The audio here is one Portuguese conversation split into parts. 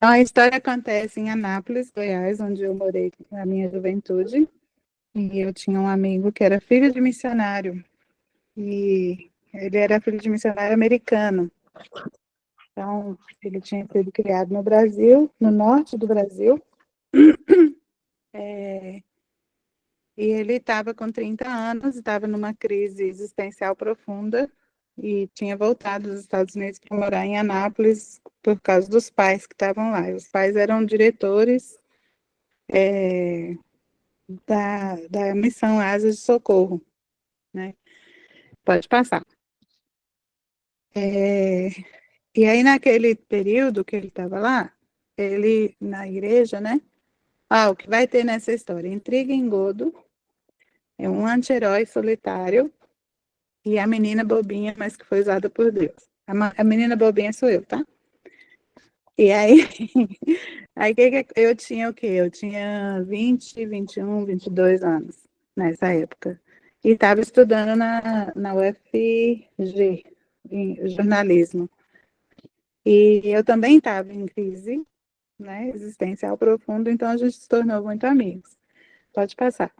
A história acontece em Anápolis, Goiás, onde eu morei na minha juventude. E eu tinha um amigo que era filho de missionário. E ele era filho de missionário americano. Então, ele tinha sido criado no Brasil, no norte do Brasil. E ele estava com 30 anos, estava numa crise existencial profunda e tinha voltado dos Estados Unidos para morar em Anápolis por causa dos pais que estavam lá. E os pais eram diretores da missão Asas de Socorro, né? Pode passar. É, e aí, naquele período que ele estava lá, ele, na igreja, né? Ah, o que vai ter nessa história? Intriga e engodo, é um anti-herói solitário e a menina bobinha, mas que foi usada por Deus. A menina bobinha sou eu, tá? E aí, aí eu tinha o quê? Eu tinha 20, 21, 22 anos nessa época. E estava estudando na UFG, em jornalismo. E eu também estava em crise, né, existencial profunda, então a gente se tornou muito amigos. Pode passar.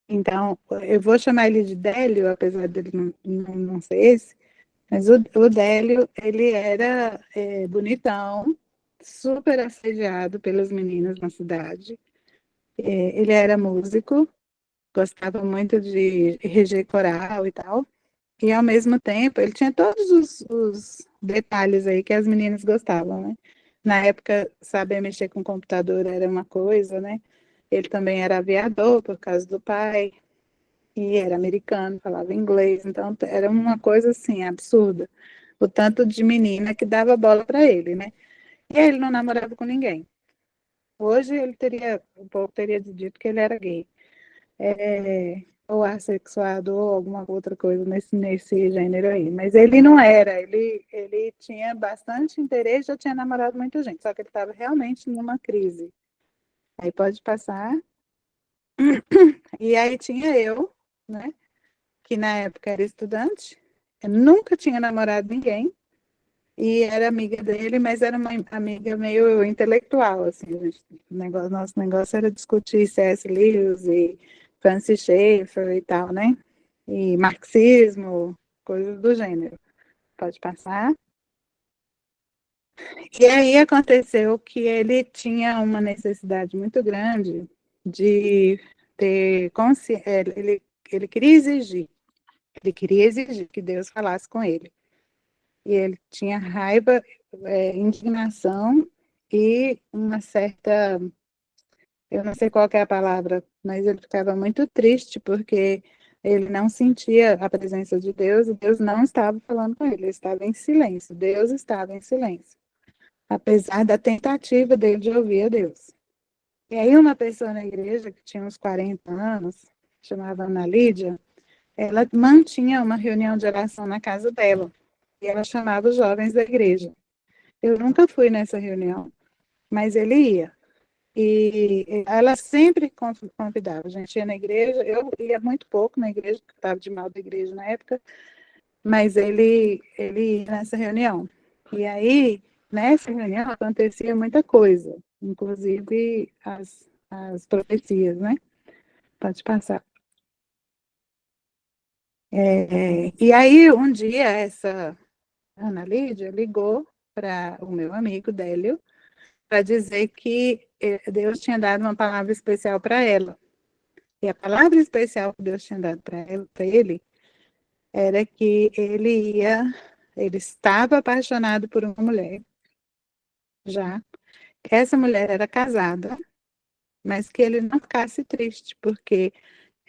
Então, eu vou chamar ele de Délio, apesar dele não ser esse, mas o Délio, ele era bonitão, super assediado pelas meninas na cidade. Ele era músico, gostava muito de reger coral e tal. E, ao mesmo tempo, ele tinha todos os detalhes aí que as meninas gostavam, né? Na época, saber mexer com computador era uma coisa, né? Ele também era aviador por causa do pai, e era americano, falava inglês, então era uma coisa assim, absurda. O tanto de menina que dava bola para ele, né? E ele não namorava com ninguém. Hoje ele teria, o povo teria dito que ele era gay. Ou assexuado, ou alguma outra coisa nesse gênero aí. Mas ele não era, ele tinha bastante interesse, já tinha namorado muita gente, só que ele estava realmente numa crise. Aí pode passar. E aí tinha eu, né, que na época era estudante, eu nunca tinha namorado ninguém, e era amiga dele, mas era uma amiga meio intelectual, assim, nosso negócio era discutir C.S. Lewis e Francis Schaeffer e tal, né? E marxismo, coisas do gênero. Pode passar. E aí aconteceu que ele tinha uma necessidade muito grande de ter consciência, ele queria exigir que Deus falasse com ele. E ele tinha raiva, indignação e uma certa, eu não sei qual que é a palavra, mas ele ficava muito triste porque ele não sentia a presença de Deus e Deus não estava falando com ele, ele estava em silêncio, Deus estava em silêncio, apesar da tentativa dele de ouvir a Deus. E aí uma pessoa na igreja, que tinha uns 40 anos, chamava Ana Lídia, ela mantinha uma reunião de oração na casa dela, e ela chamava os jovens da igreja. Eu nunca fui nessa reunião, mas ele ia. E ela sempre convidava. A gente ia na igreja, eu ia muito pouco na igreja, porque estava de mal da igreja na época, mas ele ia nessa reunião. E aí, nessa reunião, acontecia muita coisa, inclusive as profecias, né? Pode passar. E aí, um dia, essa Ana Lídia ligou para o meu amigo Délio para dizer que Deus tinha dado uma palavra especial para ela. E a palavra especial que Deus tinha dado para ele era que ele estava apaixonado por uma mulher, já. Essa mulher era casada, mas que ele não ficasse triste, porque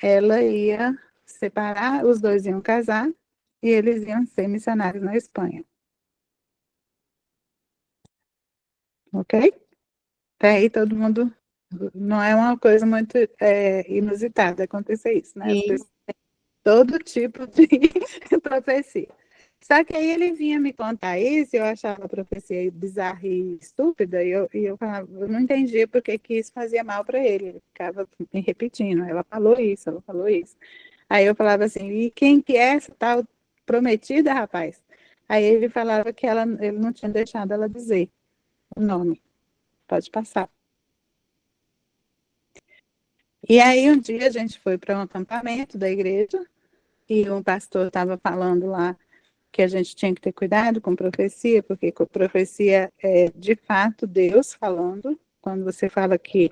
ela ia separar, os dois iam casar e eles iam ser missionários na Espanha, ok? Até aí todo mundo, não é uma coisa muito inusitada acontecer isso, né? As Sim. pessoas, todo tipo de profecia. Só que aí ele vinha me contar isso, eu achava a profecia bizarra e estúpida, e eu falava, eu não entendia por que que isso fazia mal para ele. Ele ficava me repetindo, ela falou isso, ela falou isso. Aí eu falava assim, e quem que é essa tal prometida, rapaz? Aí ele falava que ele não tinha deixado ela dizer o nome. Pode passar. E aí um dia a gente foi para um acampamento da igreja e um pastor estava falando lá que a gente tinha que ter cuidado com profecia, porque com profecia é de fato Deus falando. Quando você fala que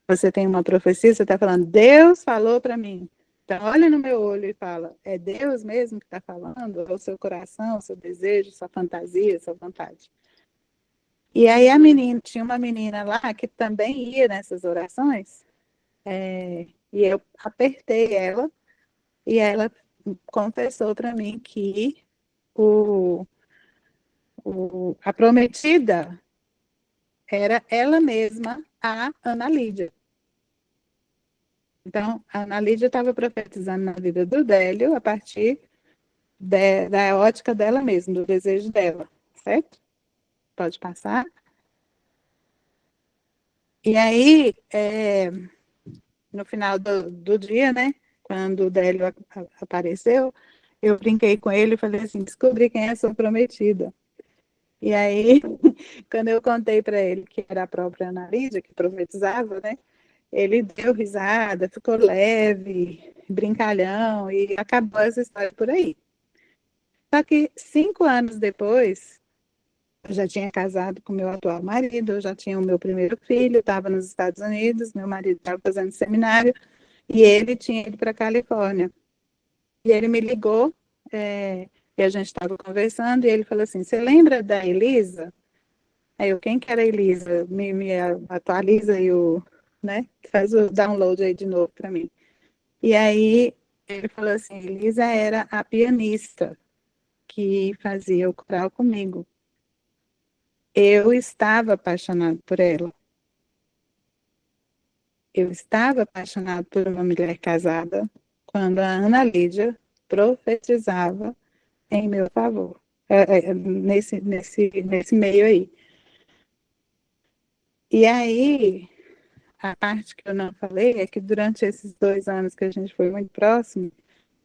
você tem uma profecia, você está falando, Deus falou para mim. Então, olha no meu olho e fala, é Deus mesmo que está falando? Ou o seu coração, o seu desejo, sua fantasia, sua vontade? E aí a menina, tinha uma menina lá que também ia nessas orações, e eu apertei ela, e ela confessou para mim que o, a prometida era ela mesma, a Ana Lídia. Então, a Ana Lídia estava profetizando na vida do Délio a partir da ótica dela mesma, do desejo dela, certo? Pode passar. E aí, no final do dia, né, quando o Délio apareceu, eu brinquei com ele e falei assim, descobri quem é a sua prometida. E aí, quando eu contei para ele que era a própria Ana Lídia que profetizava, né, ele deu risada, ficou leve, brincalhão, e acabou essa história por aí. Só que 5 anos depois, eu já tinha casado com meu atual marido, eu já tinha o meu primeiro filho, estava nos Estados Unidos, meu marido estava fazendo seminário, e ele tinha ido para a Califórnia. E ele me ligou, e a gente estava conversando, e ele falou assim, você lembra da Elisa? Aí eu, quem que era a Elisa? Me atualiza aí né? Faz o download aí de novo para mim. E aí ele falou assim, Elisa era a pianista que fazia o coral comigo. Eu estava apaixonado por ela. Eu estava apaixonado por uma mulher casada quando a Ana Lídia profetizava em meu favor. Nesse meio aí. E aí, a parte que eu não falei é que durante esses 2 anos que a gente foi muito próximo,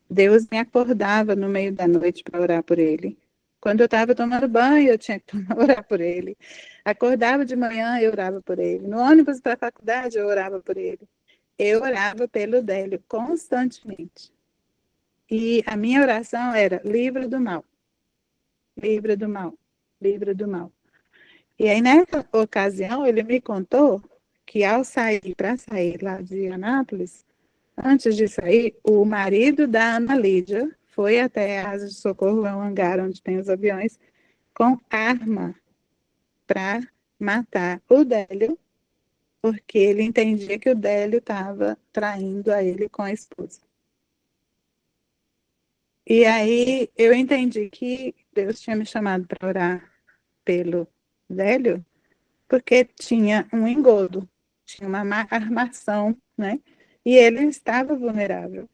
Deus me acordava no meio da noite para orar por ele. Quando eu estava tomando banho, eu tinha que orar por ele. Acordava de manhã, eu orava por ele. No ônibus para a faculdade, eu orava por ele. Eu orava pelo Délio constantemente. E a minha oração era: livra do mal, livra do mal, livra do mal. E aí, nessa ocasião, ele me contou que ao sair, para sair lá de Anápolis, antes de sair, o marido da Ana Lídia foi até a Asa de Socorro, é um hangar onde tem os aviões, com arma para matar o Délio, porque ele entendia que o Délio estava traindo a ele com a esposa. E aí eu entendi que Deus tinha me chamado para orar pelo Délio, porque tinha um engodo, tinha uma armação, né? E ele estava vulnerável.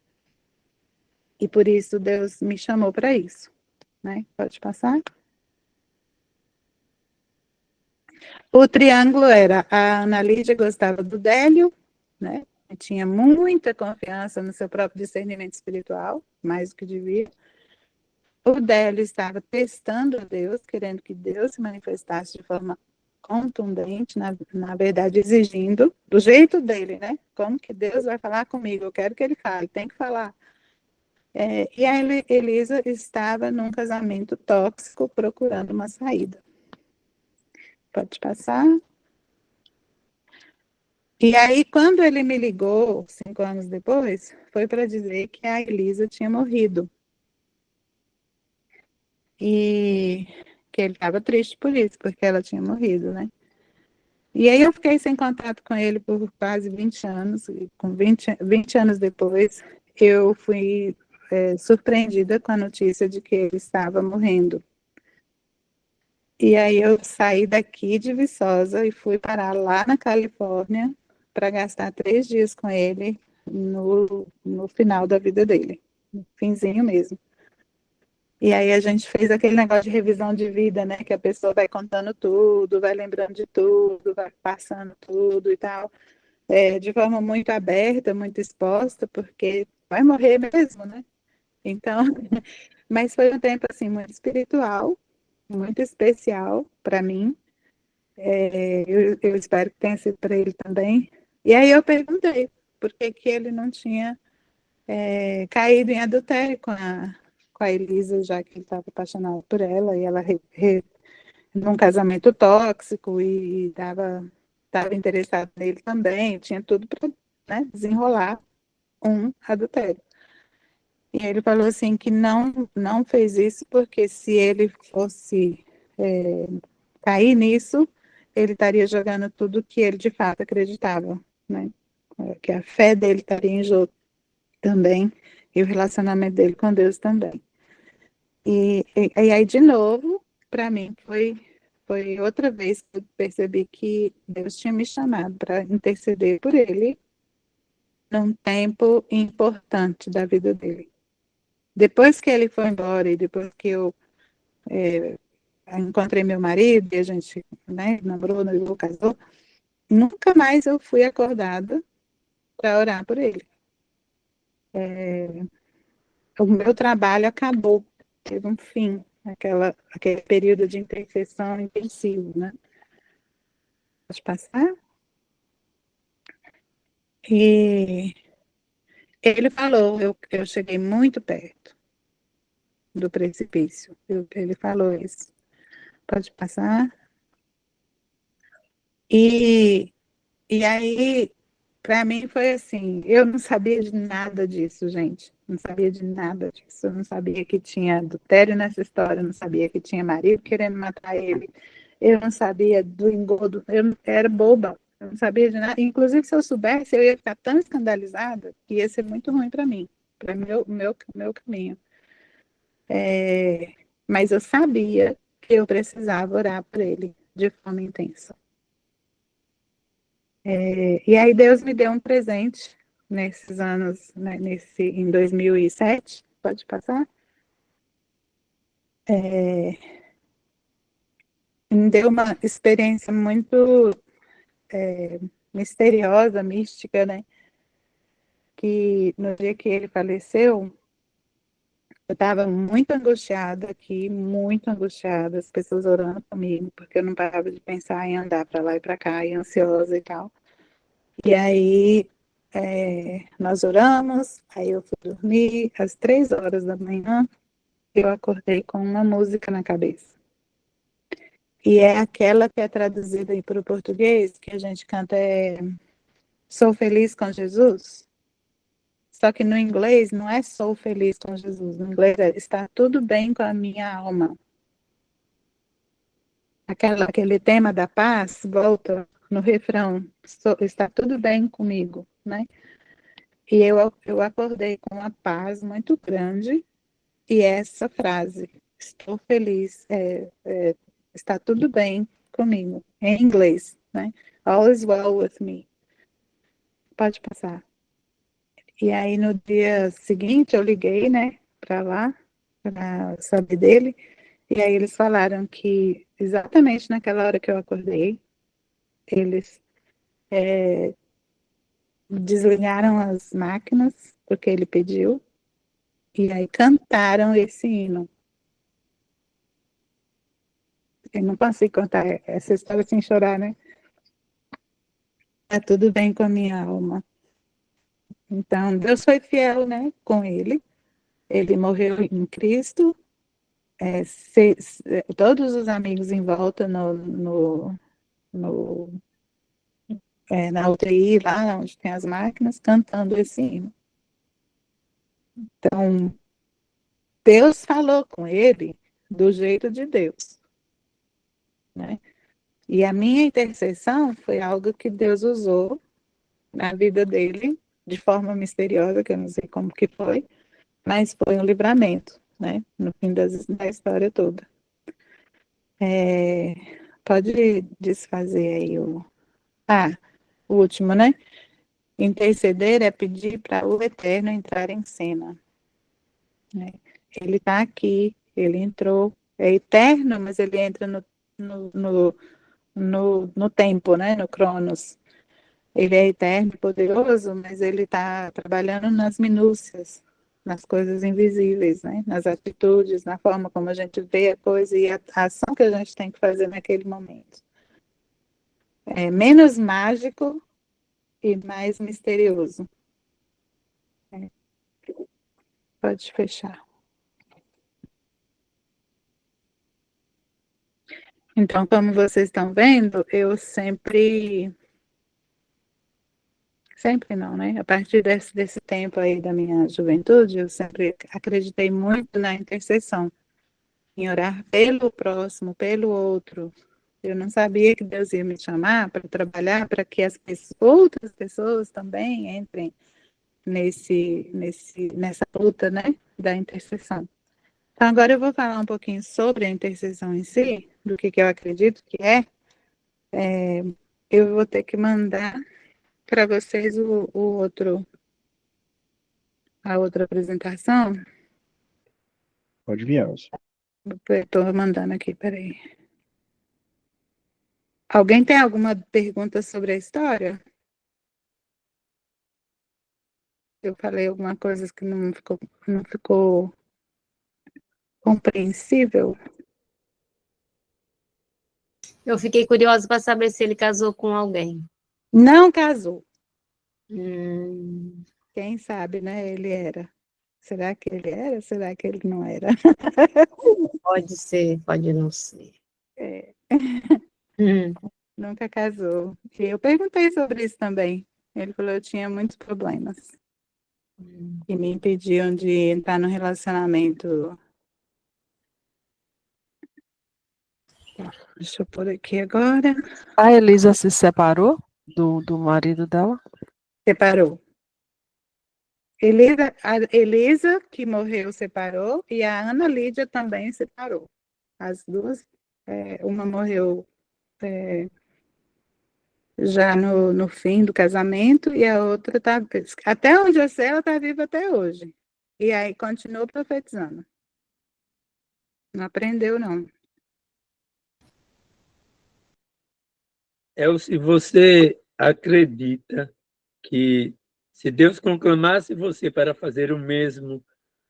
E por isso Deus me chamou para isso, né? Pode passar? O triângulo era a Ana Lídia gostava do Délio, né? Tinha muita confiança no seu próprio discernimento espiritual, mais do que devia. O Délio estava testando a Deus, querendo que Deus se manifestasse de forma contundente, na verdade, exigindo do jeito dele, né? Como que Deus vai falar comigo? Eu quero que ele fale, tem que falar. E a Elisa estava num casamento tóxico, procurando uma saída. Pode passar. E aí, quando ele me ligou, 5 anos depois, foi para dizer que a Elisa tinha morrido. E que ele estava triste por isso, porque ela tinha morrido, né? E aí eu fiquei sem contato com ele por quase 20 anos, e com 20 anos depois, eu fui surpreendida com a notícia de que ele estava morrendo. E aí eu saí daqui de Viçosa e fui parar lá na Califórnia para gastar 3 dias com ele no final da vida dele, no finzinho mesmo. E aí a gente fez aquele negócio de revisão de vida, né? Que a pessoa vai contando tudo, vai lembrando de tudo, vai passando tudo e tal, de forma muito aberta, muito exposta, porque vai morrer mesmo, né? Então, mas foi um tempo assim muito espiritual, muito especial para mim. Eu espero que tenha sido para ele também. E aí eu perguntei por que que ele não tinha caído em adultério com a Elisa, já que ele estava apaixonado por ela, e ela num casamento tóxico e estava interessado nele também, tinha tudo para, né, desenrolar um adultério. E ele falou assim que não fez isso porque se ele fosse é, cair nisso, ele estaria jogando tudo que ele de fato acreditava, né? Que a fé dele estaria em jogo também e o relacionamento dele com Deus também. E aí, de novo, para mim, foi outra vez que eu percebi que Deus tinha me chamado para interceder por ele num tempo importante da vida dele. Depois que ele foi embora e depois que eu encontrei meu marido e a gente, né, namorou, noivou, casou, nunca mais eu fui acordada para orar por ele. O meu trabalho acabou, teve um fim, aquele período de intercessão intensivo, né? Pode passar? E ele falou, eu cheguei muito perto do precipício. Ele falou isso. Pode passar? E, e aí, para mim, foi assim: eu não sabia de nada disso, gente. Não sabia de nada disso. Eu não sabia que tinha adultério nessa história, eu não sabia que tinha marido querendo matar ele. Eu não sabia do engodo, eu era boba. Eu não sabia de nada. Inclusive, se eu soubesse, eu ia ficar tão escandalizada que ia ser muito ruim para mim, para meu caminho. Mas eu sabia que eu precisava orar por ele de forma intensa. E aí Deus me deu um presente nesses anos, né, em 2007, pode passar? É, Me deu uma experiência muito misteriosa, mística, né? Que no dia que ele faleceu, eu estava muito angustiada aqui, muito angustiada, as pessoas orando comigo, porque eu não parava de pensar em andar para lá e para cá, e ansiosa e tal. E aí nós oramos, aí eu fui dormir, às 3 horas da manhã, eu acordei com uma música na cabeça. E é aquela que é traduzida para o português, que a gente canta Sou Feliz com Jesus. Só que no inglês não é Sou Feliz com Jesus, no inglês é Está tudo bem com a minha alma. Aquele tema da paz volta no refrão, está tudo bem comigo, né? E eu acordei com uma paz muito grande e essa frase, estou feliz, está tudo bem comigo, em inglês, né? All is well with me. Pode passar. E aí no dia seguinte eu liguei, né, para lá, para saber dele, e aí eles falaram que exatamente naquela hora que eu acordei, eles desligaram as máquinas, porque ele pediu, e aí cantaram esse hino. Eu não consigo contar essa história sem chorar, né? Tá tudo bem com a minha alma. Então, Deus foi fiel, né, com ele. Ele morreu em Cristo. Todos os amigos em volta no, na UTI, lá onde tem as máquinas, cantando esse hino. Então, Deus falou com ele do jeito de Deus, né? E a minha intercessão foi algo que Deus usou na vida dele de forma misteriosa, que eu não sei como que foi, mas foi um livramento, né? No fim da história toda. Pode desfazer aí o último, né? Interceder é pedir para o Eterno entrar em cena, né? Ele está aqui, ele entrou, é eterno, mas ele entra no, no, no tempo, né? No Cronos. Ele é eterno e poderoso, mas ele está trabalhando nas minúcias, nas coisas invisíveis, né? Nas atitudes, na forma como a gente vê a coisa e a ação que a gente tem que fazer naquele momento. É menos mágico e mais misterioso. É. Pode fechar. Então, como vocês estão vendo, eu sempre não, né? A partir desse tempo aí da minha juventude, eu sempre acreditei muito na intercessão, em orar pelo próximo, pelo outro. Eu não sabia que Deus ia me chamar para trabalhar para que outras pessoas também entrem nessa luta, né, da intercessão. Então, agora eu vou falar um pouquinho sobre a intercessão em si, do que eu acredito que é. Eu vou ter que mandar para vocês a outra apresentação. Pode vir, Elcio. Estou mandando aqui, peraí. Alguém tem alguma pergunta sobre a história? Eu falei alguma coisa que não ficou compreensível? Eu fiquei curiosa para saber se ele casou com alguém. Não casou. Hum, Quem sabe, né? Ele era. Será que ele era? Será que ele não era? pode ser, pode não ser. É, Hum, nunca casou. E eu perguntei sobre isso também. Ele falou que eu tinha muitos problemas que me impediam de entrar no relacionamento. Deixa eu pôr aqui agora. A Elisa se separou do marido dela? Separou. A Elisa, que morreu, separou, e a Ana Lídia também separou. As duas, uma morreu já no fim do casamento, e a outra está, até onde eu sei, ela está viva até hoje. E aí continuou profetizando. Não aprendeu, não. Se você acredita que se Deus conclamasse você para fazer o mesmo,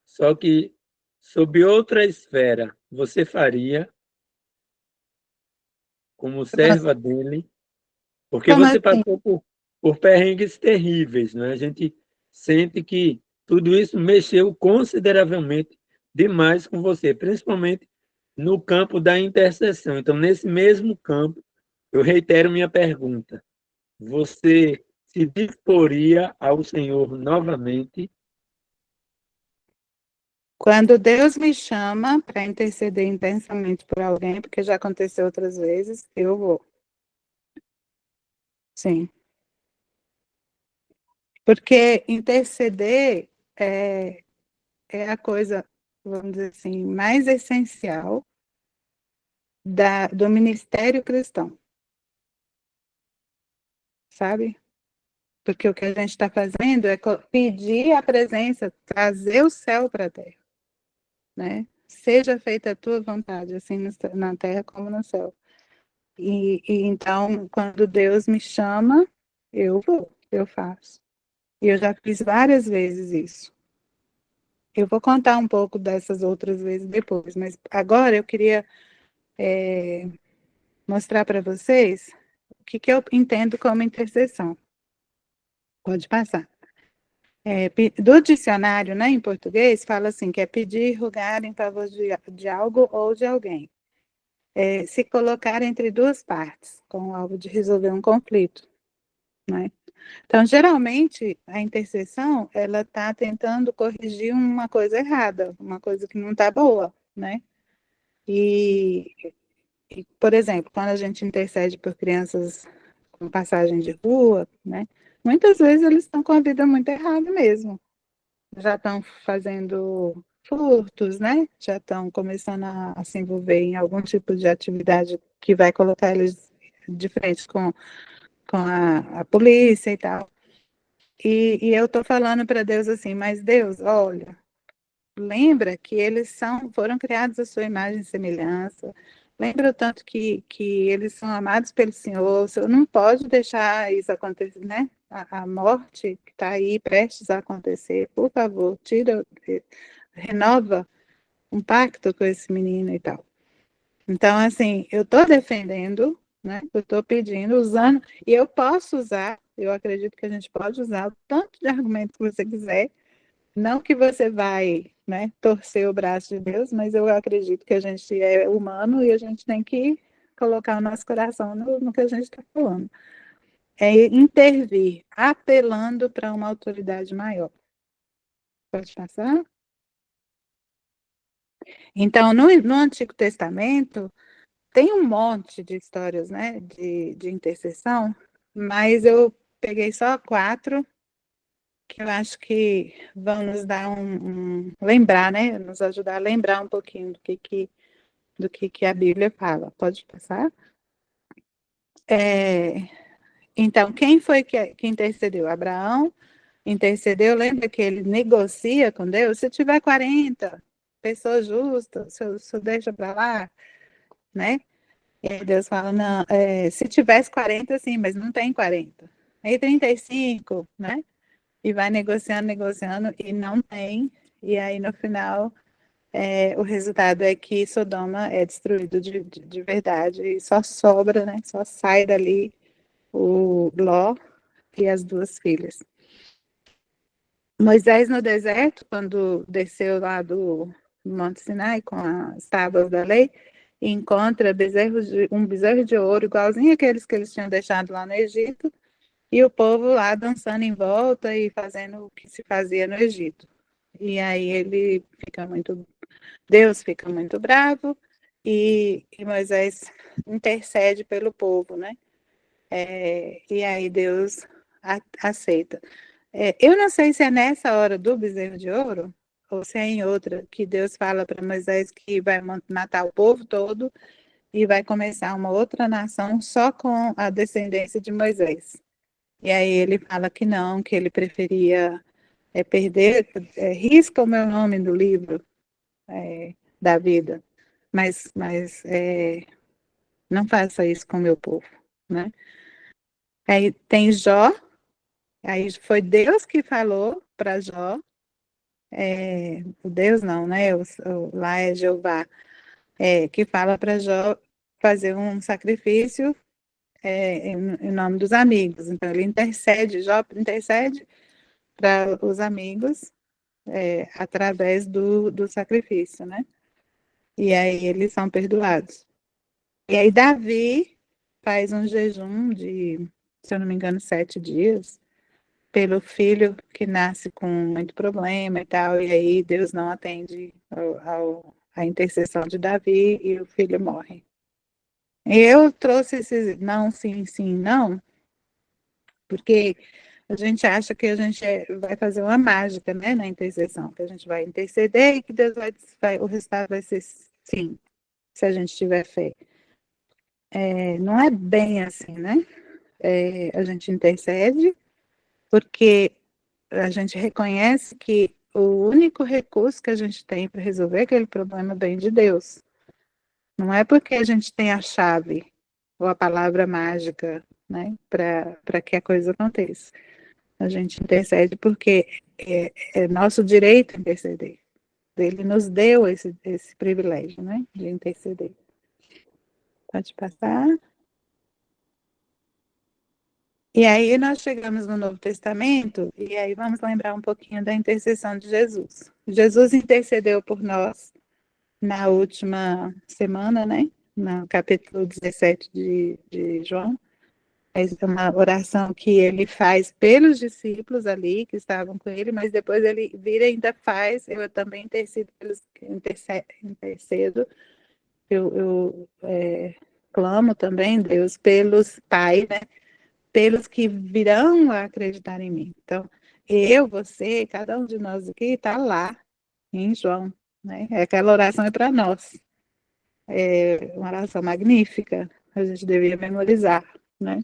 só que sob outra esfera, você faria como serva dele? Porque Como você assim? passou por perrengues terríveis, né? A gente sente que tudo isso mexeu consideravelmente demais com você, principalmente no campo da intercessão. Então, nesse mesmo campo, eu reitero minha pergunta. Você se disporia ao Senhor novamente? Quando Deus me chama para interceder intensamente por alguém, porque já aconteceu outras vezes, eu vou. Sim. Porque interceder é a coisa, vamos dizer assim, mais essencial do ministério cristão. Sabe? Porque o que a gente está fazendo é pedir a presença, trazer o céu para a terra. Né? Seja feita a tua vontade, assim na terra como no céu. E então, quando Deus me chama, eu vou, eu faço. E eu já fiz várias vezes isso. Eu vou contar um pouco dessas outras vezes depois, mas agora eu queria mostrar para vocês o que eu entendo como intercessão. Pode passar. Do dicionário, né, em português, fala assim, que é pedir, rogar em favor de algo ou de alguém. Se colocar entre duas partes, com o alvo de resolver um conflito. Né? Então, geralmente, a intercessão, ela está tentando corrigir uma coisa errada, uma coisa que não está boa, né? E, por exemplo, quando a gente intercede por crianças com passagem de rua, né? Muitas vezes eles estão com a vida muito errada mesmo. Já estão fazendo furtos, né? Já estão começando a se envolver em algum tipo de atividade que vai colocar eles de frente com a polícia e tal. E eu estou falando para Deus assim, mas Deus, olha, lembra que eles foram criados à sua imagem e semelhança, Lembra o tanto que eles são amados pelo Senhor, o Senhor não pode deixar isso acontecer, né? A morte que está aí prestes a acontecer, por favor, renova um pacto com esse menino e tal. Então, assim, eu estou defendendo, né? Eu estou pedindo, usando, e eu posso usar, eu acredito que a gente pode usar o tanto de argumento que você quiser, não que você vai, né, torcer o braço de Deus, mas eu acredito que a gente é humano e a gente tem que colocar o nosso coração no que a gente está falando. É intervir, apelando para uma autoridade maior. Pode passar? Então, no Antigo Testamento, tem um monte de histórias, né, de intercessão, mas eu peguei só 4 que eu acho que vão nos dar lembrar, né, nos ajudar a lembrar um pouquinho do que a Bíblia fala. Pode passar? Então, quem foi que intercedeu? Abraão intercedeu, lembra que ele negocia com Deus? Se tiver 40 pessoas justas, o senhor deixa para lá, né? E aí Deus fala, não, se tivesse 40, sim, mas não tem 40. Aí 35, né? E vai negociando, e não tem. E aí, no final, o resultado é que Sodoma é destruído de verdade. E só sobra, né? Só sai dali o Ló e as 2 filhas. Moisés no deserto, quando desceu lá do Monte Sinai com as tábuas da lei, encontra um bezerro de ouro, igualzinho aqueles que eles tinham deixado lá no Egito, e o povo lá dançando em volta e fazendo o que se fazia no Egito. E aí Deus fica muito bravo, e Moisés intercede pelo povo, né? E aí Deus aceita. Eu não sei se é nessa hora do bezerro de ouro, ou se é em outra, que Deus fala para Moisés que vai matar o povo todo e vai começar uma outra nação só com a descendência de Moisés. E aí ele fala que não, que ele preferia perder, risca o meu nome do livro da vida, mas não faça isso com o meu povo, né? Aí tem Jó, aí foi Deus que falou para Jó, o Deus não, né? Lá é Jeová, que fala para Jó fazer um sacrifício em nome dos amigos. Então ele intercede, Jó intercede para os amigos através do sacrifício, né? E aí eles são perdoados. E aí Davi faz um jejum de, se eu não me engano, 7 dias, pelo filho que nasce com muito problema e tal, e aí Deus não atende a intercessão de Davi e o filho morre. Eu trouxe esse não, sim, sim, não, porque a gente acha que a gente vai fazer uma mágica, né, na intercessão, que a gente vai interceder e que Deus o resultado vai ser sim, se a gente tiver fé. Não é bem assim, né? A gente intercede porque a gente reconhece que o único recurso que a gente tem para resolver aquele problema vem de Deus. Não é porque a gente tem a chave ou a palavra mágica, né, para que a coisa aconteça. A gente intercede porque é nosso direito interceder. Ele nos deu esse privilégio, né, de interceder. Pode passar. E aí nós chegamos no Novo Testamento, e aí vamos lembrar um pouquinho da intercessão de Jesus. Jesus intercedeu por nós na última semana, né? No capítulo 17 de João. É uma oração que ele faz pelos discípulos ali, que estavam com ele, mas depois ele vira e ainda faz, eu também intercedo, eu clamo também, Deus, pelos pais, né? Pelos que virão a acreditar em mim. Então, você, cada um de nós aqui está lá em João, né? Aquela oração é para nós. É uma oração magnífica, a gente devia memorizar, né?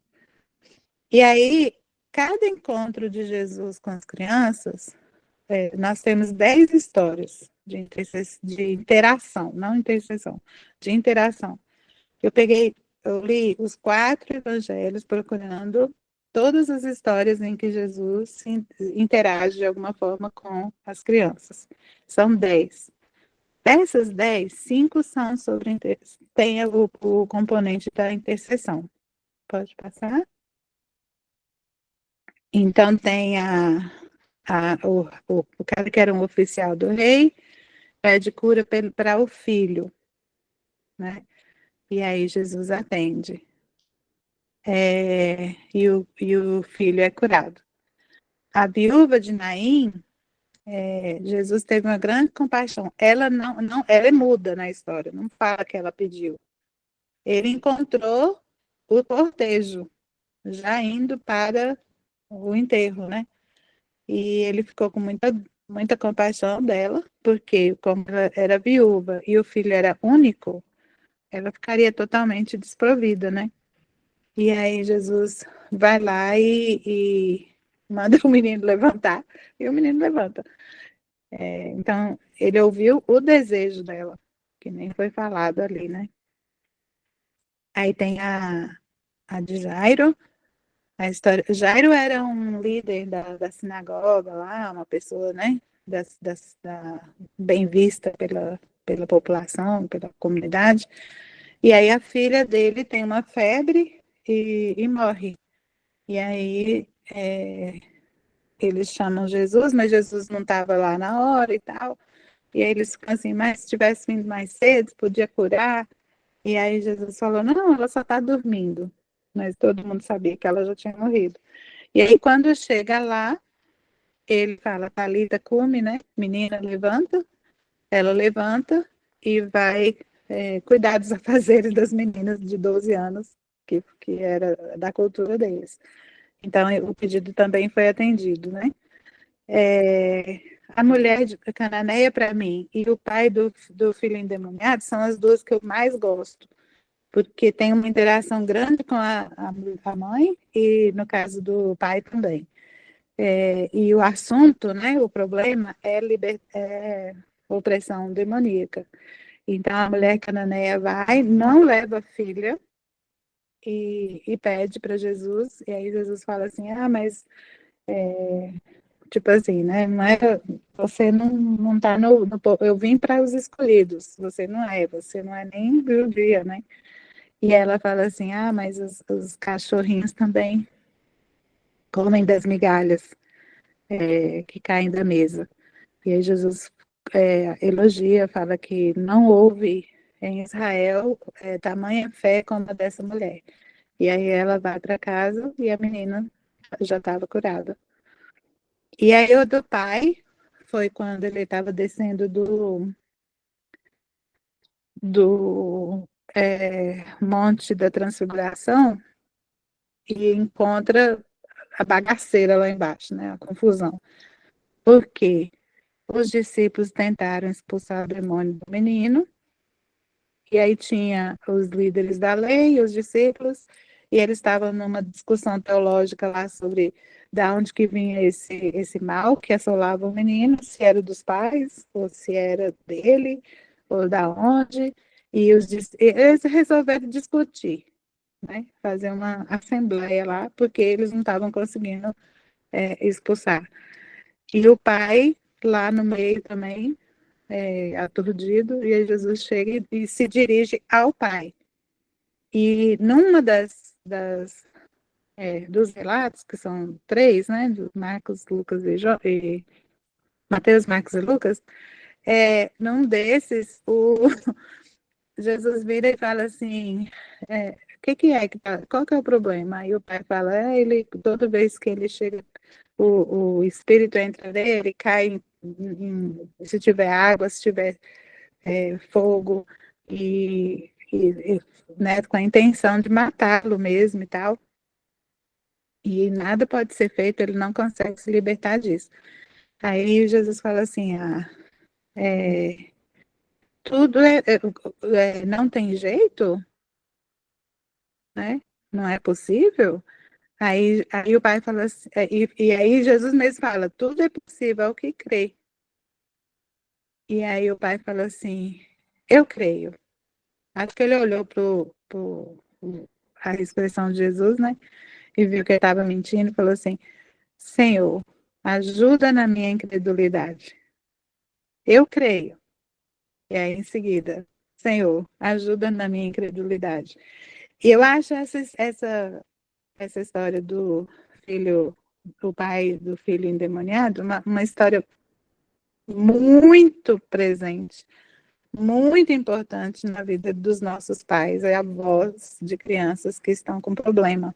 E aí, cada encontro de Jesus com as crianças, nós temos 10 histórias de interação, não intercessão, de interação. Eu li os 4 evangelhos procurando todas as histórias em que Jesus interage de alguma forma com as crianças. São 10. Dessas 10, 5 são sobre tem o componente da intercessão. Pode passar? Então tem o cara que era um oficial do rei, pede cura para o filho, né? E aí Jesus atende. E o filho é curado. A viúva de Naim, Jesus teve uma grande compaixão. Ela ela é muda na história, não fala que ela pediu. Ele encontrou o cortejo, já indo para o enterro, né? E ele ficou com muita compaixão dela, porque como ela era viúva e o filho era único, ela ficaria totalmente desprovida, né? E aí Jesus vai lá e manda o menino levantar, e o menino levanta. Então, ele ouviu o desejo dela, que nem foi falado ali, né? Aí tem a de Jairo, a história. Jairo era um líder da sinagoga lá, uma pessoa, né? Bem vista pela população, pela comunidade. E aí a filha dele tem uma febre e morre. E aí eles chamam Jesus, mas Jesus não estava lá na hora e tal. E aí eles ficam assim, mas se tivesse vindo mais cedo, podia curar. E aí Jesus falou, não, ela só está dormindo. Mas todo mundo sabia que ela já tinha morrido. E aí quando chega lá, ele fala, Talita cumi, né? Menina, levanta. Ela levanta e vai cuidar dos afazeres das meninas de 12 anos, que era da cultura deles. Então, o pedido também foi atendido, né? A mulher de Cananeia, para mim, e o pai do filho endemoniado são as duas que eu mais gosto, porque tem uma interação grande com a mãe e, no caso do pai, também. E o assunto, né, o problema é opressão demoníaca. Então, a mulher cananeia vai, não leva a filha e pede para Jesus, e aí Jesus fala assim, mas tipo assim, né? Não é, você não tá eu vim para os escolhidos, você não é nem judia, né? E ela fala assim, mas os cachorrinhos também comem das migalhas que caem da mesa. E aí Jesus elogia, fala que não houve em Israel tamanha fé como a dessa mulher. E aí ela vai para casa e a menina já estava curada. E aí o do pai foi quando ele estava descendo do Monte da Transfiguração e encontra a bagaceira lá embaixo, né? A confusão. Por quê? Os discípulos tentaram expulsar o demônio do menino, e aí tinha os líderes da lei, os discípulos, e eles estavam numa discussão teológica lá sobre da onde que vinha esse mal que assolava o menino, se era dos pais, ou se era dele, ou da onde, e eles resolveram discutir, né? Fazer uma assembleia lá, porque eles não estavam conseguindo expulsar. E o pai, lá no meio também, aturdido, e aí Jesus chega e se dirige ao pai. E numa dos relatos, que são 3, né, do Marcos, Lucas e Mateus, Marcos e Lucas, num desses, Jesus vira e fala assim, o que é que tá, qual que é o problema? Aí o pai fala, ele, toda vez que ele chega, o espírito entra nele, cai se tiver água, se tiver fogo, né, com a intenção de matá-lo mesmo e tal. E nada pode ser feito, ele não consegue se libertar disso. Aí Jesus fala assim, tudo não tem jeito, né? Não é possível? Aí o pai fala assim, e aí Jesus mesmo fala, tudo é possível ao que crê. E aí o pai fala assim, eu creio. Acho que ele olhou para a expressão de Jesus, né? E viu que ele estava mentindo e falou assim: Senhor, ajuda na minha incredulidade. Eu creio. E aí, em seguida, Senhor, ajuda na minha incredulidade. E eu acho essa história do filho, o pai do filho endemoniado, uma história muito presente, muito importante na vida dos nossos pais, é a voz de crianças que estão com problema.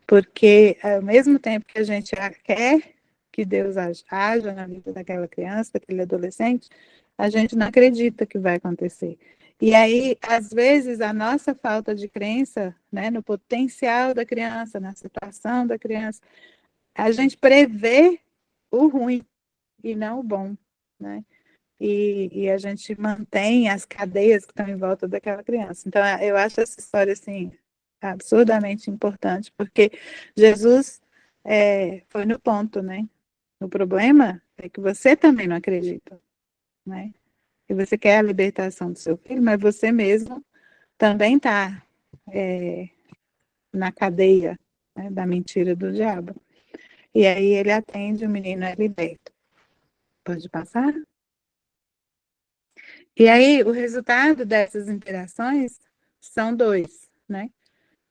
Porque, ao mesmo tempo que a gente quer que Deus haja na vida daquela criança, daquele adolescente, a gente não acredita que vai acontecer. E aí, às vezes, a nossa falta de crença, né, no potencial da criança, na situação da criança, a gente prevê o ruim e não o bom, né? E a gente mantém as cadeias que estão em volta daquela criança. Então, eu acho essa história, assim, absurdamente importante, porque Jesus foi no ponto, né? O problema é que você também não acredita, né? E você quer a libertação do seu filho, mas você mesmo também está na cadeia, né, da mentira do diabo. E aí ele atende, o menino é liberto. Pode passar? E aí o resultado dessas interações são dois, né?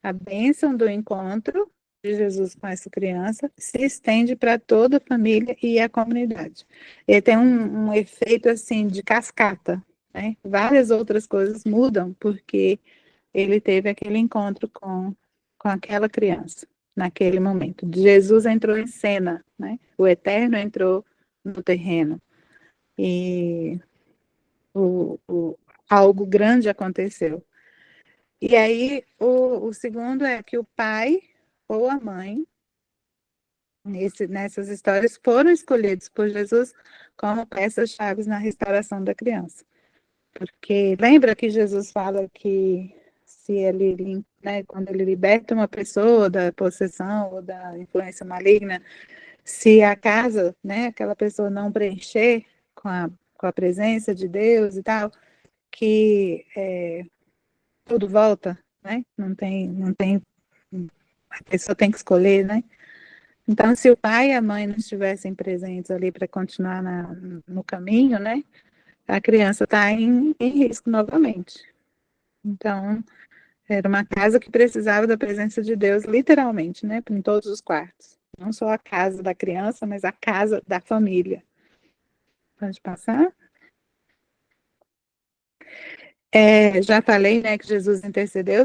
A bênção do encontro de Jesus com essa criança se estende para toda a família e a comunidade. Ele tem um efeito assim de cascata, né? Várias outras coisas mudam porque ele teve aquele encontro com aquela criança naquele momento. Jesus entrou em cena, né? O Eterno entrou no terreno e algo grande aconteceu. E aí, o segundo é que o pai ou a mãe, nessas histórias, foram escolhidos por Jesus como peças-chave na restauração da criança. Porque lembra que Jesus fala que se ele, né, quando ele liberta uma pessoa da possessão ou da influência maligna, se a casa, né, aquela pessoa não preencher com a presença de Deus e tal, que tudo volta, né? Não tem, a pessoa tem que escolher, né? Então, se o pai e a mãe não estivessem presentes ali para continuar no caminho, né? A criança está em risco novamente. Então, era uma casa que precisava da presença de Deus, literalmente, né? Em todos os quartos. Não só a casa da criança, mas a casa da família. Pode passar? Já falei, né, que Jesus intercedeu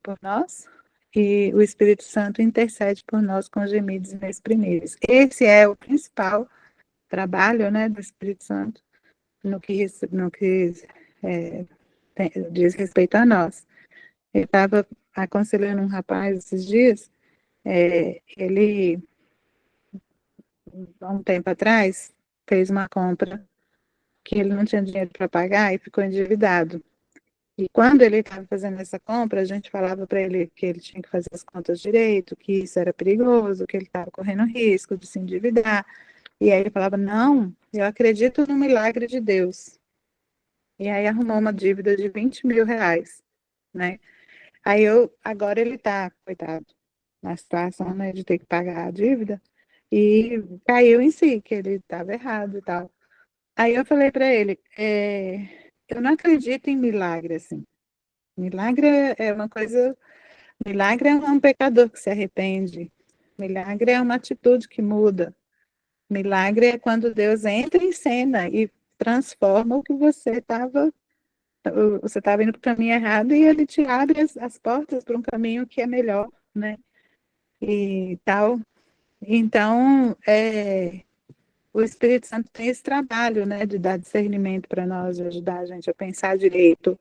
por nós e o Espírito Santo intercede por nós com gemidos inexprimíveis. Esse é o principal trabalho, né, do Espírito Santo no que diz respeito a nós. Eu estava aconselhando um rapaz esses dias, ele, há um tempo atrás, fez uma compra que ele não tinha dinheiro para pagar e ficou endividado. E quando ele estava fazendo essa compra, a gente falava para ele que ele tinha que fazer as contas direito, que isso era perigoso, que ele estava correndo risco de se endividar. E aí ele falava, não, eu acredito no milagre de Deus. E aí arrumou uma dívida de 20 mil reais, né? Agora ele está, coitado, na situação, né, de ter que pagar a dívida, e caiu em si, que ele estava errado e tal. Aí eu falei para ele, eu não acredito em milagre, assim. Milagre é uma coisa. Milagre é um pecador que se arrepende. Milagre é uma atitude que muda. Milagre é quando Deus entra em cena e transforma o que você estava. Você estava indo para o caminho errado e ele te abre as portas para um caminho que é melhor, né? E tal. Então, o Espírito Santo tem esse trabalho, né, de dar discernimento para nós, de ajudar a gente a pensar direito,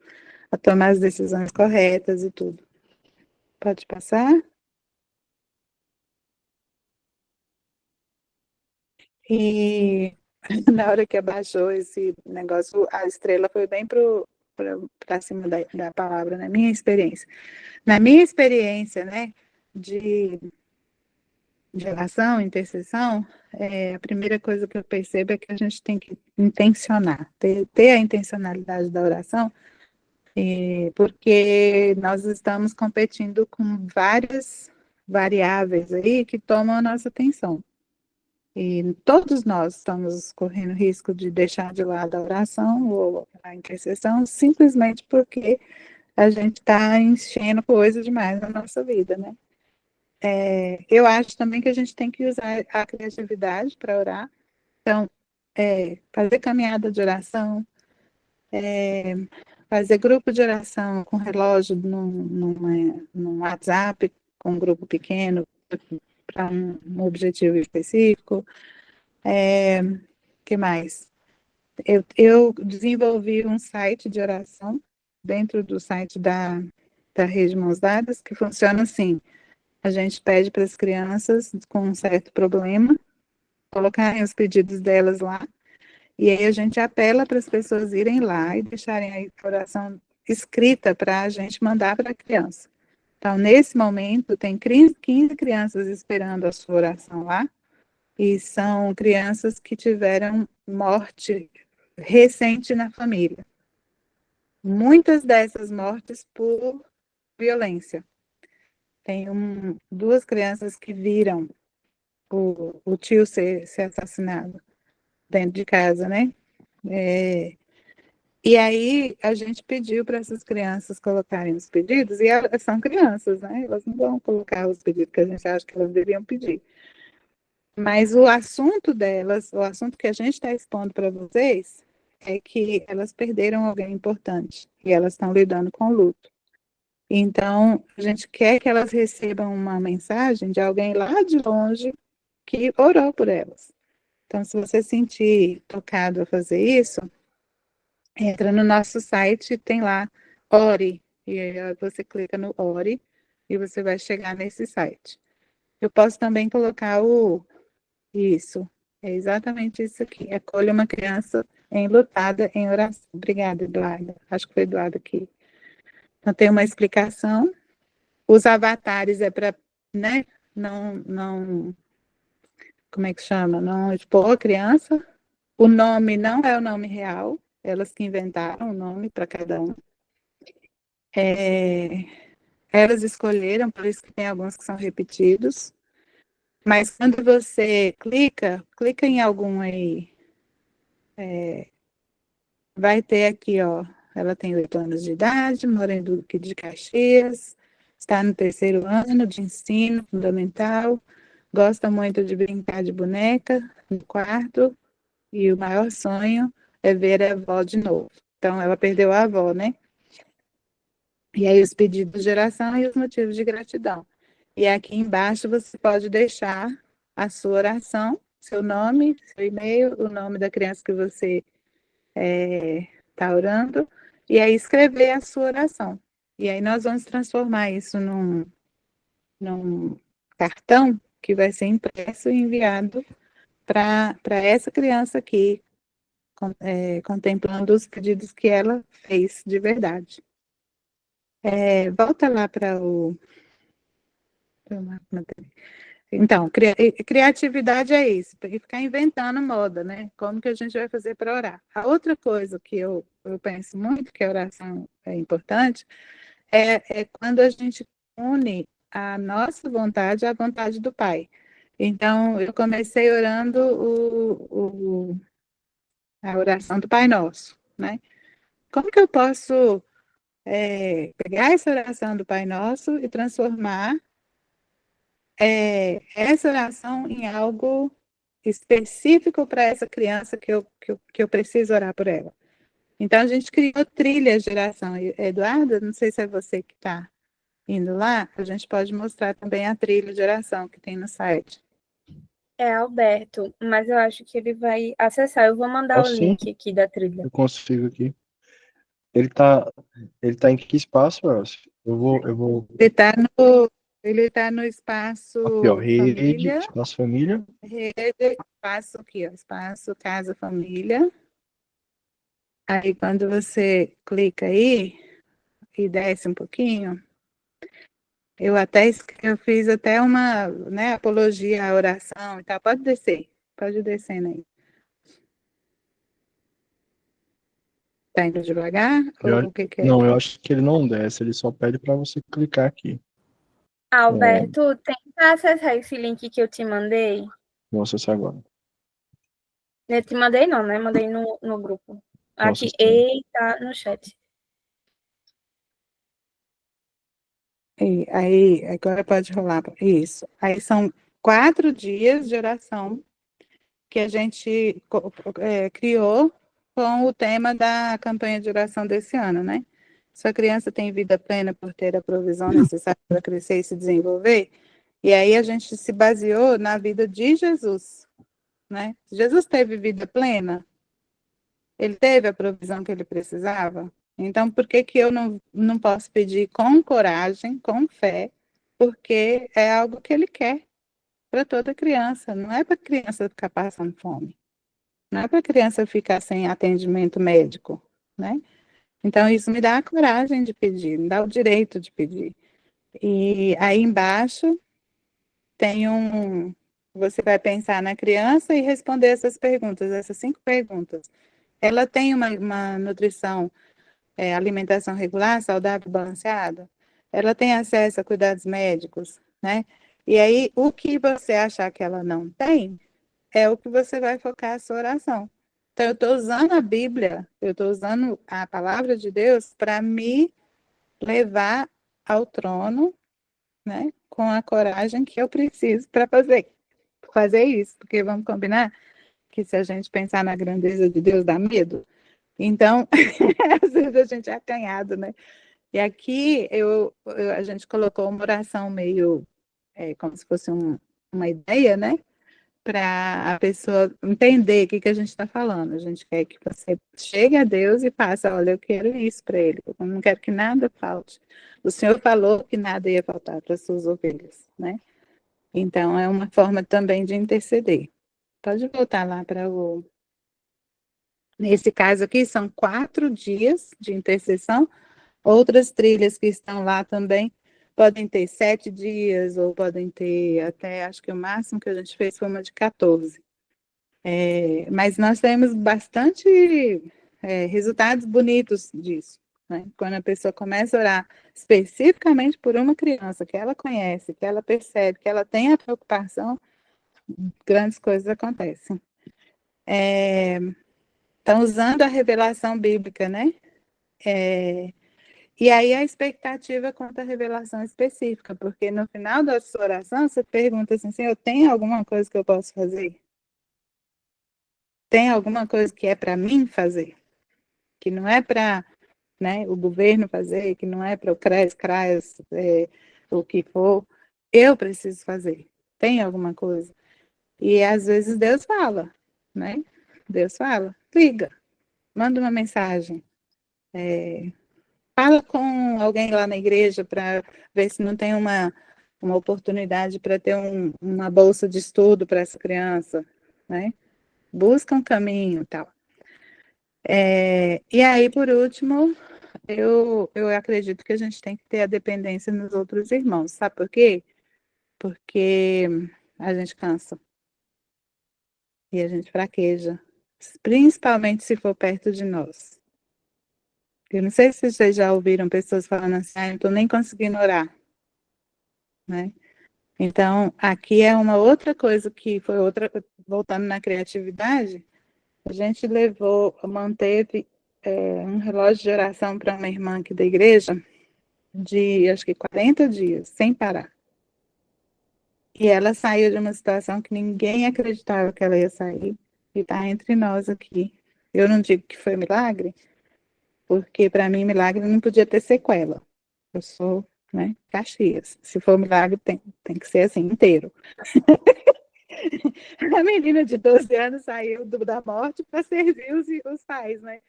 a tomar as decisões corretas e tudo. Pode passar? E na hora que abaixou esse negócio, a estrela foi bem para cima da palavra, na minha experiência. Na minha experiência, né, de oração, intercessão, a primeira coisa que eu percebo é que a gente tem que intencionar, ter a intencionalidade da oração porque nós estamos competindo com várias variáveis aí que tomam a nossa atenção. E todos nós estamos correndo risco de deixar de lado a oração ou a intercessão simplesmente porque a gente está enchendo coisa demais na nossa vida, né? Eu acho também que a gente tem que usar a criatividade para orar. Então, fazer caminhada de oração, fazer grupo de oração com relógio num WhatsApp, com um grupo pequeno, para um objetivo específico. Que mais? Eu desenvolvi um site de oração dentro do site da Rede Mãos Dadas, que funciona assim. A gente pede para as crianças com um certo problema colocarem os pedidos delas lá, e aí a gente apela para as pessoas irem lá e deixarem a oração escrita para a gente mandar para a criança. Então, nesse momento, tem 15 crianças esperando a sua oração lá, e são crianças que tiveram morte recente na família. Muitas dessas mortes por violência. Tem duas crianças que viram o tio ser assassinado dentro de casa, né? E aí a gente pediu para essas crianças colocarem os pedidos, e elas são crianças, né? Elas não vão colocar os pedidos que a gente acha que elas deveriam pedir. Mas o assunto delas, o assunto que a gente está expondo para vocês, é que elas perderam alguém importante e elas estão lidando com luto. Então, a gente quer que elas recebam uma mensagem de alguém lá de longe que orou por elas. Então, se você sentir tocado a fazer isso, entra no nosso site, tem lá Ore, e aí você clica no Ore e você vai chegar nesse site. Eu posso também colocar isso, é exatamente isso aqui. Acolha uma criança enlutada em oração. Obrigada, Eduardo. Acho que foi Eduardo aqui. Então, tem uma explicação. Os avatares é para, né, não, como é que chama? Não expor a criança. O nome não é o nome real, elas que inventaram o nome para cada um. Elas escolheram, por isso que tem alguns que são repetidos. Mas quando você clica em algum aí, vai ter aqui, ó, ela tem 8 anos de idade, mora em Duque de Caxias, está no 3º ano de ensino fundamental, gosta muito de brincar de boneca no quarto, e o maior sonho é ver a avó de novo. Então, ela perdeu a avó, né? E aí, os pedidos de oração e os motivos de gratidão. E aqui embaixo você pode deixar a sua oração, seu nome, seu e-mail, o nome da criança que você está orando, e aí escrever a sua oração. E aí nós vamos transformar isso num cartão que vai ser impresso e enviado para essa criança aqui, contemplando os pedidos que ela fez de verdade. Volta lá para o... Então, criatividade é isso, e ficar inventando moda, né? Como que a gente vai fazer para orar? A outra coisa que eu penso muito que a oração é importante é quando a gente une a nossa vontade à vontade do Pai. Então, eu comecei orando a oração do Pai Nosso, né? Como que eu posso pegar essa oração do Pai Nosso e transformar essa oração em algo específico para essa criança que eu preciso orar por ela? Então, a gente criou trilhas de oração. Eduardo, não sei se é você que está indo lá, a gente pode mostrar também a trilha de oração que tem no site. É Alberto, mas eu acho que ele vai acessar. Eu vou mandar o Sim, link aqui da trilha. eu consigo aqui. Ele tá em que espaço, Elcio? Eu vou... Ele tá no espaço Aqui, ó, rede, família. espaço família. Rede, espaço aqui, ó, espaço casa família. Aí quando você clica aí e desce um pouquinho, eu fiz até uma, né, apologia à oração e tal. Pode descer, pode ir descendo aí. Tá indo devagar? Eu- Ou o que que é? Não, eu acho que ele não desce, ele só pede para você clicar aqui. Alberto, tenta acessar esse link que eu te mandei. Vou acessar agora. Eu te mandei não, né? Mandei no grupo. Aqui, acessando. eita, no chat. Aí, agora pode rolar. Isso. Aí são 4 dias de oração que a gente criou com o tema da campanha de oração desse ano, né? Sua criança tem vida plena por ter a provisão necessária para crescer e se desenvolver. E aí a gente se baseou na vida de Jesus, né? Jesus teve vida plena, ele teve a provisão que ele precisava. Então, por que que eu não posso pedir com coragem, com fé, porque é algo que ele quer para toda criança, não é para a criança ficar passando fome, não é para a criança ficar sem atendimento médico, né? Então, isso me dá a coragem de pedir, me dá o direito de pedir. E aí embaixo tem você vai pensar na criança e responder essas perguntas, essas 5 perguntas. Ela tem uma nutrição, alimentação regular, saudável, balanceada? Ela tem acesso a cuidados médicos, né? E aí, o que você achar que ela não tem, é o que você vai focar a sua oração. Então, eu estou usando a Bíblia, eu estou usando a palavra de Deus para me levar ao trono, né? Com a coragem que eu preciso para fazer isso. Porque vamos combinar que se a gente pensar na grandeza de Deus, dá medo. Então, às vezes a gente é acanhado, né? E aqui a gente colocou uma oração meio como se fosse uma ideia, né? Para a pessoa entender o que a gente está falando. A gente quer que você chegue a Deus e passe, olha, eu quero isso para ele, eu não quero que nada falte. O Senhor falou que nada ia faltar para as suas ovelhas, né? Então, é uma forma também de interceder. Pode voltar lá para o... Nesse caso aqui, são 4 dias de intercessão. Outras trilhas que estão lá também podem ter 7 dias, ou podem ter até, acho que o máximo que a gente fez foi uma de 14. Mas nós temos bastante resultados bonitos disso, né? Quando a pessoa começa a orar especificamente por uma criança que ela conhece, que ela percebe, que ela tem a preocupação, grandes coisas acontecem. Estão usando a revelação bíblica, né? E aí a expectativa quanto à revelação específica, porque no final da sua oração você pergunta assim, Senhor, tem alguma coisa que eu posso fazer? Tem alguma coisa que é para mim fazer? Que não é para, né, o governo fazer, que não é para o CRES, o que for, eu preciso fazer. Tem alguma coisa? E às vezes Deus fala, né? Deus fala, liga, manda uma mensagem, fala com alguém lá na igreja para ver se não tem uma oportunidade para ter uma bolsa de estudo para essa criança, né? Busca um caminho e tal. E aí, por último, eu acredito que a gente tem que ter a dependência nos outros irmãos. Sabe por quê? Porque a gente cansa e a gente fraqueja, principalmente se for perto de nós. Eu não sei se vocês já ouviram pessoas falando assim, eu não estou nem conseguindo orar, né? Então, aqui é uma outra coisa que foi outra, voltando na criatividade, a gente manteve um relógio de oração para uma irmã aqui da igreja de, acho que 40 dias, sem parar. E ela saiu de uma situação que ninguém acreditava que ela ia sair, e está entre nós aqui. Eu não digo que foi milagre, porque para mim milagre não podia ter sequela. Eu sou, né, Caxias. Se for milagre, tem que ser assim, inteiro. A menina de 12 anos saiu da morte para servir os pais, né?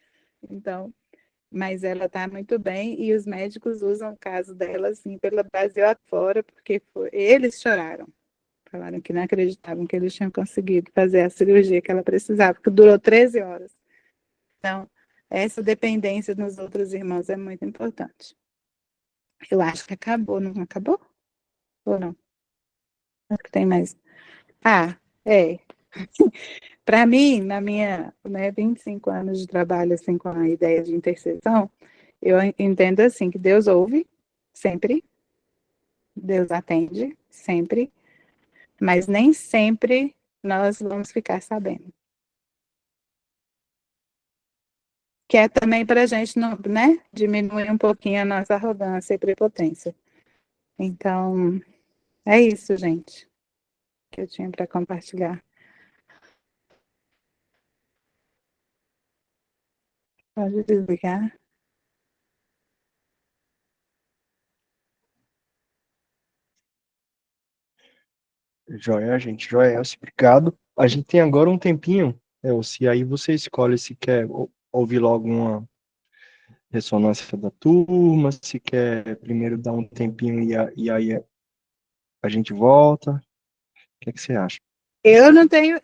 Então, mas ela está muito bem e os médicos usam o caso dela, assim, pela Brasil afora, porque eles choraram. Falaram que não acreditavam que eles tinham conseguido fazer a cirurgia que ela precisava, que durou 13 horas. Então, essa dependência nos outros irmãos é muito importante. Eu acho que acabou, não acabou? Ou não? Acho que tem mais. Ah, Para mim, na minha, 25 anos de trabalho assim com a ideia de intercessão, eu entendo assim que Deus ouve sempre, Deus atende sempre, mas nem sempre nós vamos ficar sabendo. Que é também para a gente não, diminuir um pouquinho a nossa arrogância e prepotência. Então, é isso, gente, que eu tinha para compartilhar. Pode desligar. Joia, gente. Joia, Elcio, obrigado. A gente tem agora um tempinho, Elcio, e aí você escolhe se quer ouvir logo uma ressonância da turma, se quer primeiro dar um tempinho e aí a gente volta. O que é que você acha? Eu não tenho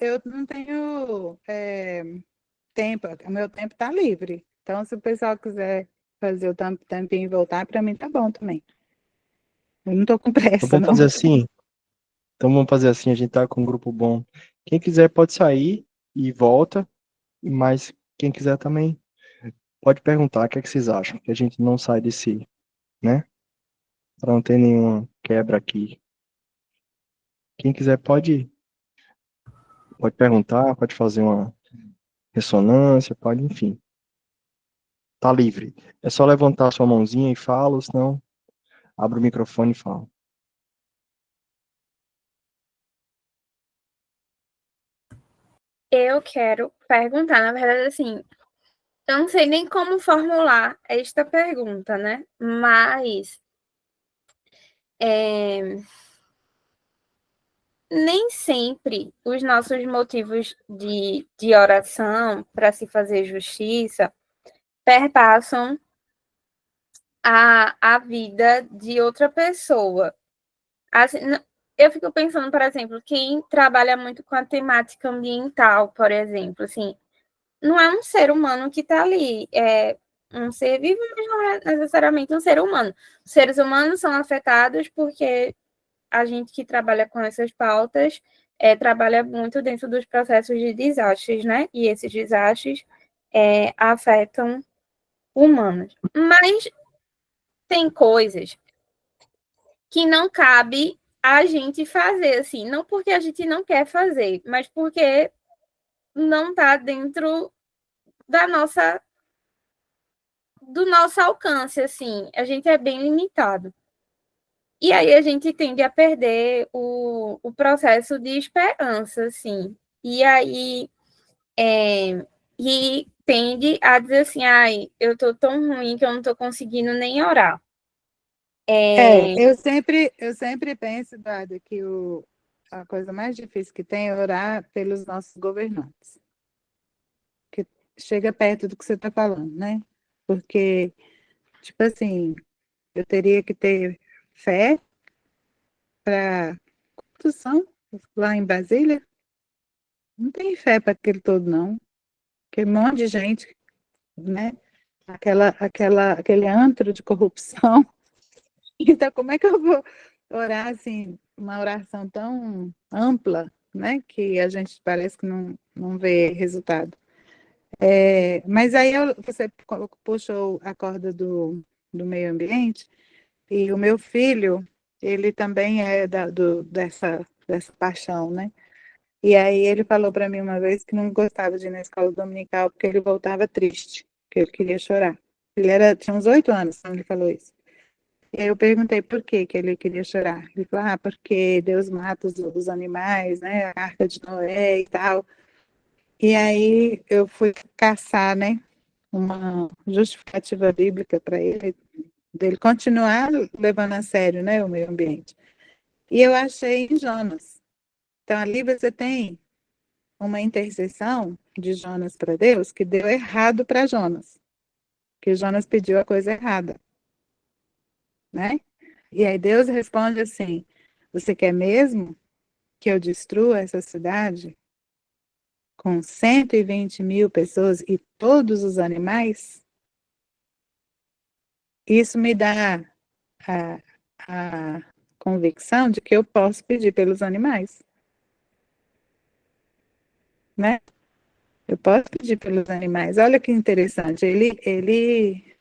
tempo, o meu tempo está livre. Então, se o pessoal quiser fazer o tampinho e voltar, para mim tá bom também. Eu não estou com Então pressa, vamos não. fazer assim. Então vamos fazer assim, a gente tá com um grupo bom. Quem quiser pode sair e volta, mas quem quiser também pode perguntar o que é que vocês acham, que a gente não sai desse, né? Para não ter nenhuma quebra aqui. Quem quiser pode perguntar, pode fazer uma ressonância, pode, enfim. Tá livre. É só levantar a sua mãozinha e fala, ou senão abre o microfone e fala. Eu quero perguntar, na verdade, assim, eu não sei nem como formular esta pergunta, né? Mas nem sempre os nossos motivos de oração para se fazer justiça perpassam a vida de outra pessoa. Assim, eu fico pensando, por exemplo, quem trabalha muito com a temática ambiental, por exemplo, assim, não é um ser humano que está ali, é um ser vivo, mas não é necessariamente um ser humano. Os seres humanos são afetados porque a gente que trabalha com essas pautas trabalha muito dentro dos processos de desastres, né? E esses desastres afetam humanos. Mas tem coisas que não cabe a gente fazer, assim, não porque a gente não quer fazer, mas porque não está dentro da do nosso alcance, assim, a gente é bem limitado. E aí a gente tende a perder o processo de esperança, assim. E aí e tende a dizer assim, ai, eu tô tão ruim que eu não tô conseguindo nem orar. Eu sempre penso, Dada, que a coisa mais difícil que tem é orar pelos nossos governantes. Que chega perto do que você está falando, né? Porque, tipo assim, eu teria que ter fé para. Quantos são lá em Brasília? Não tem fé para aquele todo, não. Aquele monte de gente, né? Aquele antro de corrupção. Então, como é que eu vou orar assim, uma oração tão ampla, né? Que a gente parece que não vê resultado. Mas aí você puxou a corda do meio ambiente, e o meu filho, ele também é dessa paixão, né? E aí ele falou para mim uma vez que não gostava de ir na escola dominical porque ele voltava triste, que ele queria chorar. Tinha uns 8 anos quando ele falou isso. E aí eu perguntei por que ele queria chorar. Ele falou, porque Deus mata os animais, né? A Arca de Noé e tal. E aí eu fui caçar, né? Uma justificativa bíblica para ele, dele continuar levando a sério, né? O meio ambiente. E eu achei em Jonas. Então ali você tem uma intercessão de Jonas para Deus que deu errado para Jonas. Que Jonas pediu a coisa errada, né? E aí Deus responde assim: você quer mesmo que eu destrua essa cidade com 120.000 pessoas e todos os animais? Isso me dá a, a convicção de que eu posso pedir pelos animais. né? Eu posso pedir pelos animais. Olha que interessante. Ele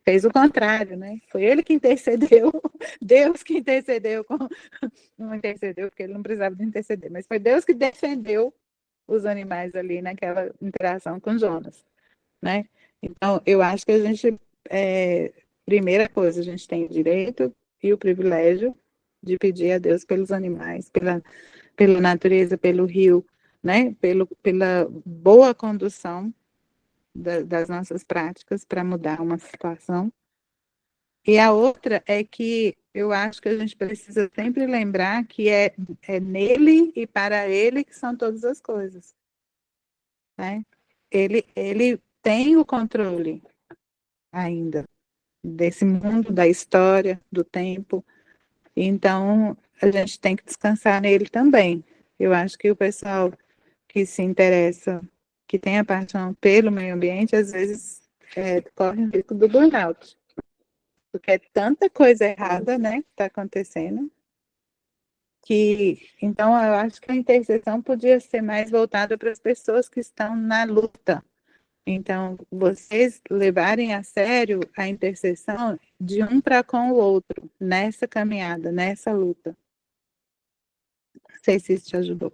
fez o contrário, né? Foi ele que intercedeu, Deus que intercedeu, não intercedeu porque ele não precisava de interceder, mas foi Deus que defendeu os animais ali naquela interação com Jonas, né? Então, eu acho que a gente, primeira coisa, a gente tem o direito e o privilégio de pedir a Deus pelos animais, pela natureza, pelo rio, né? Pela boa condução das nossas práticas para mudar uma situação. E a outra é que eu acho que a gente precisa sempre lembrar que é nele e para ele que são todas as coisas, né? Ele tem o controle ainda desse mundo, da história, do tempo. Então, a gente tem que descansar nele também. Eu acho que o pessoal que se interessa, que tem a paixão pelo meio ambiente, às vezes corre o risco do burnout. Porque é tanta coisa errada, né, que está acontecendo, que, então, eu acho que a intercessão podia ser mais voltada para as pessoas que estão na luta. Então, vocês levarem a sério a intercessão de um para com o outro, nessa caminhada, nessa luta. Não sei se isso te ajudou.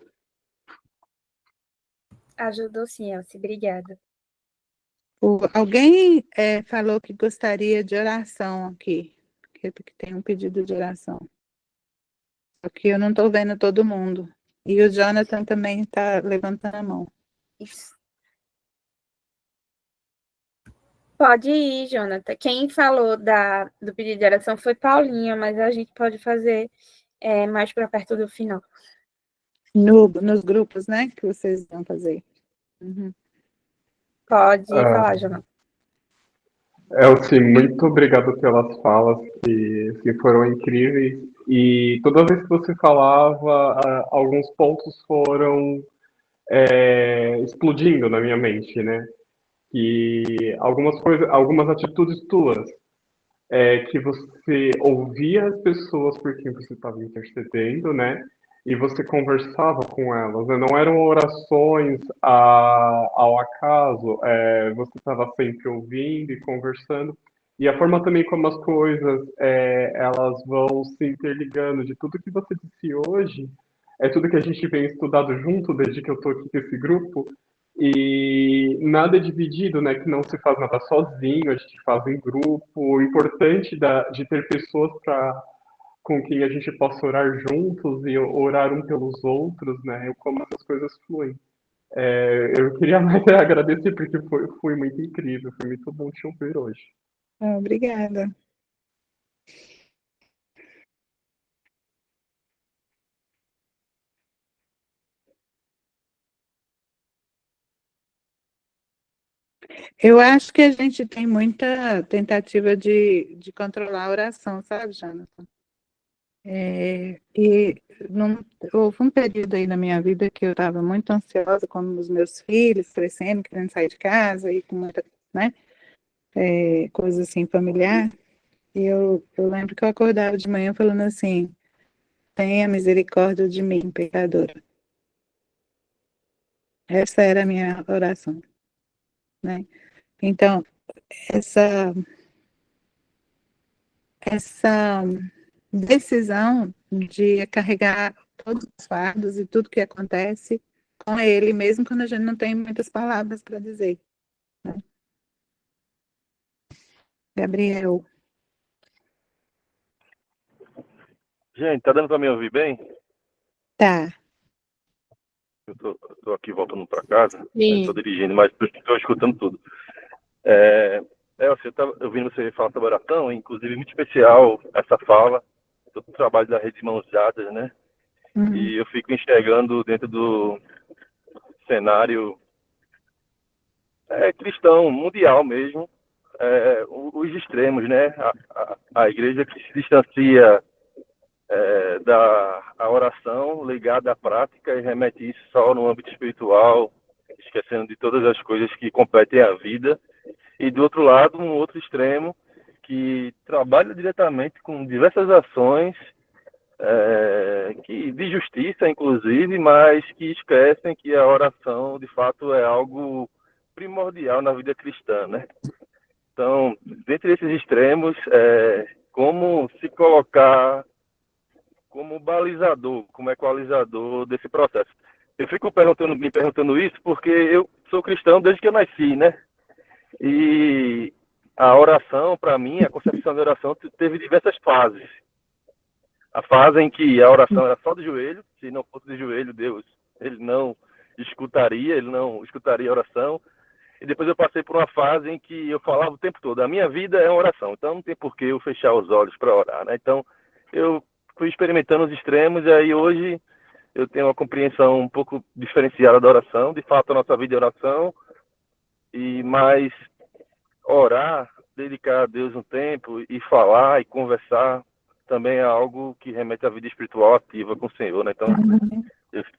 Ajudou sim, Elci, obrigada. Alguém falou que gostaria de oração aqui, que tem um pedido de oração. Aqui eu não estou vendo todo mundo. E o Jonathan também está levantando a mão. Isso. Pode ir, Jonathan. Quem falou do pedido de oração foi Paulinha, mas a gente pode fazer mais para perto do final. Nos grupos, né, que vocês vão fazer. Uhum. Pode falar, Jonathan. Elci, muito obrigado pelas falas que foram incríveis. E toda vez que você falava, alguns pontos foram explodindo na minha mente, né? Que algumas coisas, algumas atitudes tuas, que você ouvia as pessoas por quem você estava intercedendo, né? E você conversava com elas, né? Não eram orações ao acaso, você estava sempre ouvindo e conversando. E a forma também como as coisas elas vão se interligando, de tudo que você disse hoje, é tudo que a gente vem estudado junto desde que eu estou aqui com esse grupo. E nada é dividido, né? Que não se faz nada sozinho, a gente faz em grupo. O importante de ter pessoas com quem a gente possa orar juntos e orar um pelos outros, né? Como essas coisas fluem. Eu queria mais agradecer porque foi muito incrível, foi muito bom te ouvir hoje. Obrigada. Eu acho que a gente tem muita tentativa de controlar a oração, sabe, Jonathan? Houve um período aí na minha vida que eu estava muito ansiosa com os meus filhos crescendo, querendo sair de casa e com muita, né, coisa assim familiar. E eu lembro que eu acordava de manhã falando assim: tenha misericórdia de mim, pecadora. Essa era a minha oração, né? Então, essa decisão de carregar todos os fardos e tudo que acontece com ele, mesmo quando a gente não tem muitas palavras para dizer, né? Gabriel. Gente, tá dando para me ouvir bem? Tá. Eu tô aqui voltando para casa, estou Sim. dirigindo, mas estou escutando tudo. Você tá ouvindo você falar sobre oração, inclusive muito especial essa fala, todo o trabalho da Rede Mãos Dadas, né? Uhum. E eu fico enxergando dentro do cenário cristão, mundial mesmo, os extremos, né? A igreja que se distancia da oração ligada à prática e remete isso só no âmbito espiritual, esquecendo de todas as coisas que competem à vida. E do outro lado, um outro extremo que trabalha diretamente com diversas ações de justiça, inclusive, mas que esquecem que a oração, de fato, é algo primordial na vida cristã, né? Então, dentre esses extremos, como se colocar como balizador, como equalizador desse processo? Eu fico me perguntando isso porque eu sou cristão desde que eu nasci, né? E a oração, para mim, a concepção de oração teve diversas fases. A fase em que a oração era só de joelho, se não fosse de joelho, Deus, ele não escutaria a oração. E depois eu passei por uma fase em que eu falava o tempo todo, a minha vida é uma oração, então não tem por que eu fechar os olhos para orar, né? Então, eu fui experimentando os extremos e aí hoje eu tenho uma compreensão um pouco diferenciada da oração. De fato, a nossa vida é oração, mas orar, dedicar a Deus um tempo e falar e conversar também é algo que remete à vida espiritual ativa com o Senhor, né? Então, eu fico,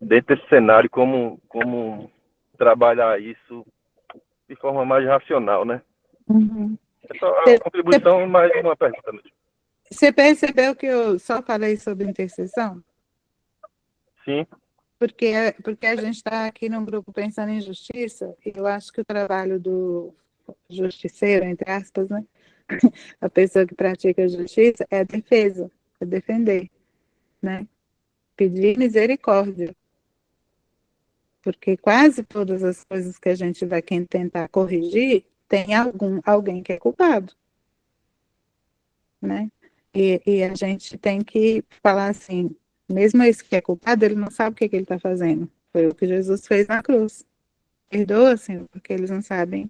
dentro desse cenário, como trabalhar isso de forma mais racional, né? É só uma contribuição, mais uma pergunta mesmo. Você percebeu que eu só falei sobre intercessão? Sim. Porque a gente está aqui num grupo pensando em justiça, e eu acho que o trabalho do justiceiro, entre aspas, né? A pessoa que pratica a justiça é a defesa, é defender, né? Pedir misericórdia. Porque quase todas as coisas que a gente vai tentar corrigir, tem alguém que é culpado, né? E a gente tem que falar assim, mesmo esse que é culpado, ele não sabe o que ele está fazendo. Foi o que Jesus fez na cruz. Perdoa, Senhor, porque eles não sabem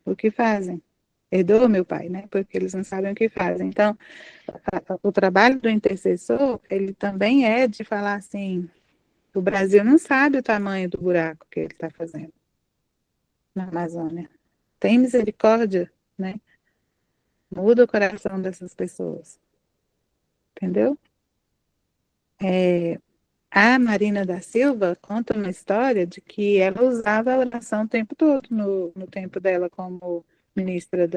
o que fazem. Perdoa, meu Pai, né? Porque eles não sabem o que fazem. Então, o trabalho do intercessor, ele também é de falar assim, o Brasil não sabe o tamanho do buraco que ele está fazendo na Amazônia. Tem misericórdia, né? Muda o coração dessas pessoas. Entendeu? A Marina da Silva conta uma história de que ela usava a oração o tempo todo, no tempo dela como ministra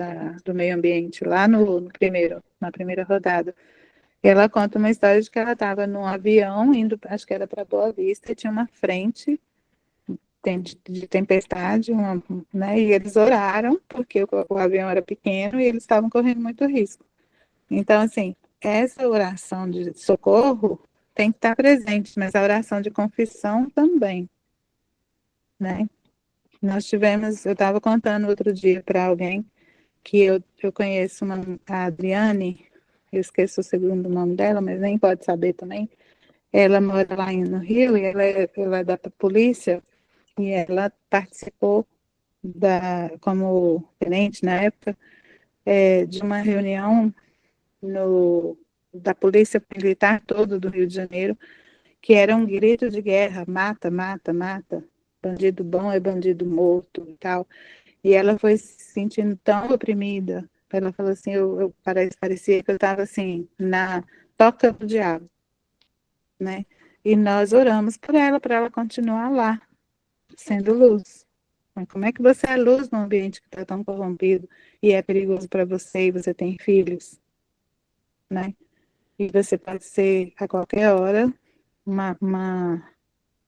do meio ambiente, lá na primeira rodada. Ela conta uma história de que ela estava num avião, indo, acho que era para Boa Vista, e tinha uma frente de tempestade, né, e eles oraram, porque o avião era pequeno e eles estavam correndo muito risco. Então, assim, essa oração de socorro tem que estar presente, mas a oração de confissão também, né? Eu estava contando outro dia para alguém que eu conheço a Adriane, eu esqueço o segundo nome dela, mas nem pode saber também. Ela mora lá no Rio e ela é da polícia e ela participou como tenente na época de uma reunião da Polícia Militar toda do Rio de Janeiro, que era um grito de guerra, mata, mata, mata, bandido bom é bandido morto e tal. E ela foi se sentindo tão oprimida, ela falou assim, parecia que eu estava assim, na toca do diabo, né? E nós oramos por ela, para ela continuar lá, sendo luz. Mas como é que você é luz num ambiente que está tão corrompido e é perigoso para você e você tem filhos, né? E você pode ser, a qualquer hora,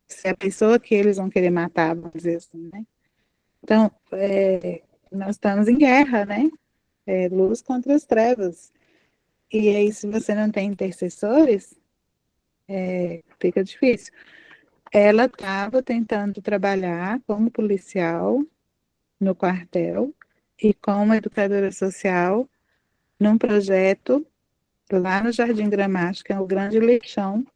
se a pessoa que eles vão querer matar, vamos dizer assim, né? Então, nós estamos em guerra, né? Luz contra as trevas. E aí, se você não tem intercessores, fica difícil. Ela estava tentando trabalhar como policial no quartel e como educadora social num projeto lá no Jardim Gramático, que é o Grande Lixão,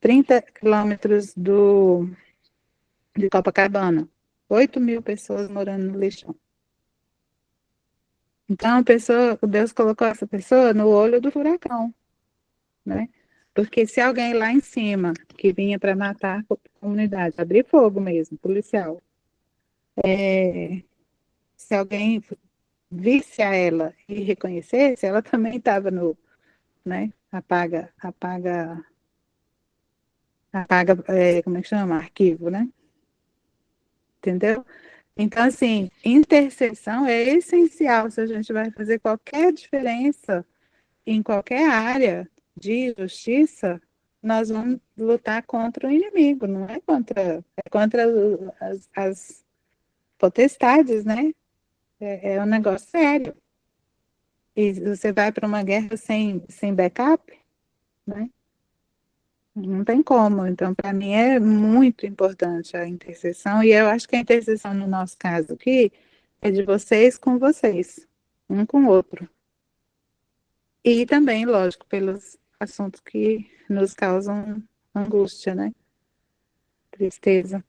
30 quilômetros de Copacabana. 8.000 pessoas morando no lixão. Então, Deus colocou essa pessoa no olho do furacão, né? Porque se alguém lá em cima, que vinha para matar a comunidade, abrir fogo mesmo, policial, se alguém visse a ela e reconhecesse, ela também estava né? Apaga, como é que chama? Arquivo, né? Entendeu? Então, assim, intercessão é essencial se a gente vai fazer qualquer diferença em qualquer área de justiça, nós vamos lutar contra o inimigo, não é contra, é contra as potestades, né? É um negócio sério. E você vai para uma guerra sem backup, né? Não tem como. Então, para mim, é muito importante a intercessão, e eu acho que a intercessão, no nosso caso aqui, é de vocês com vocês, um com o outro. E também, lógico, pelos assuntos que nos causam angústia, né? Tristeza.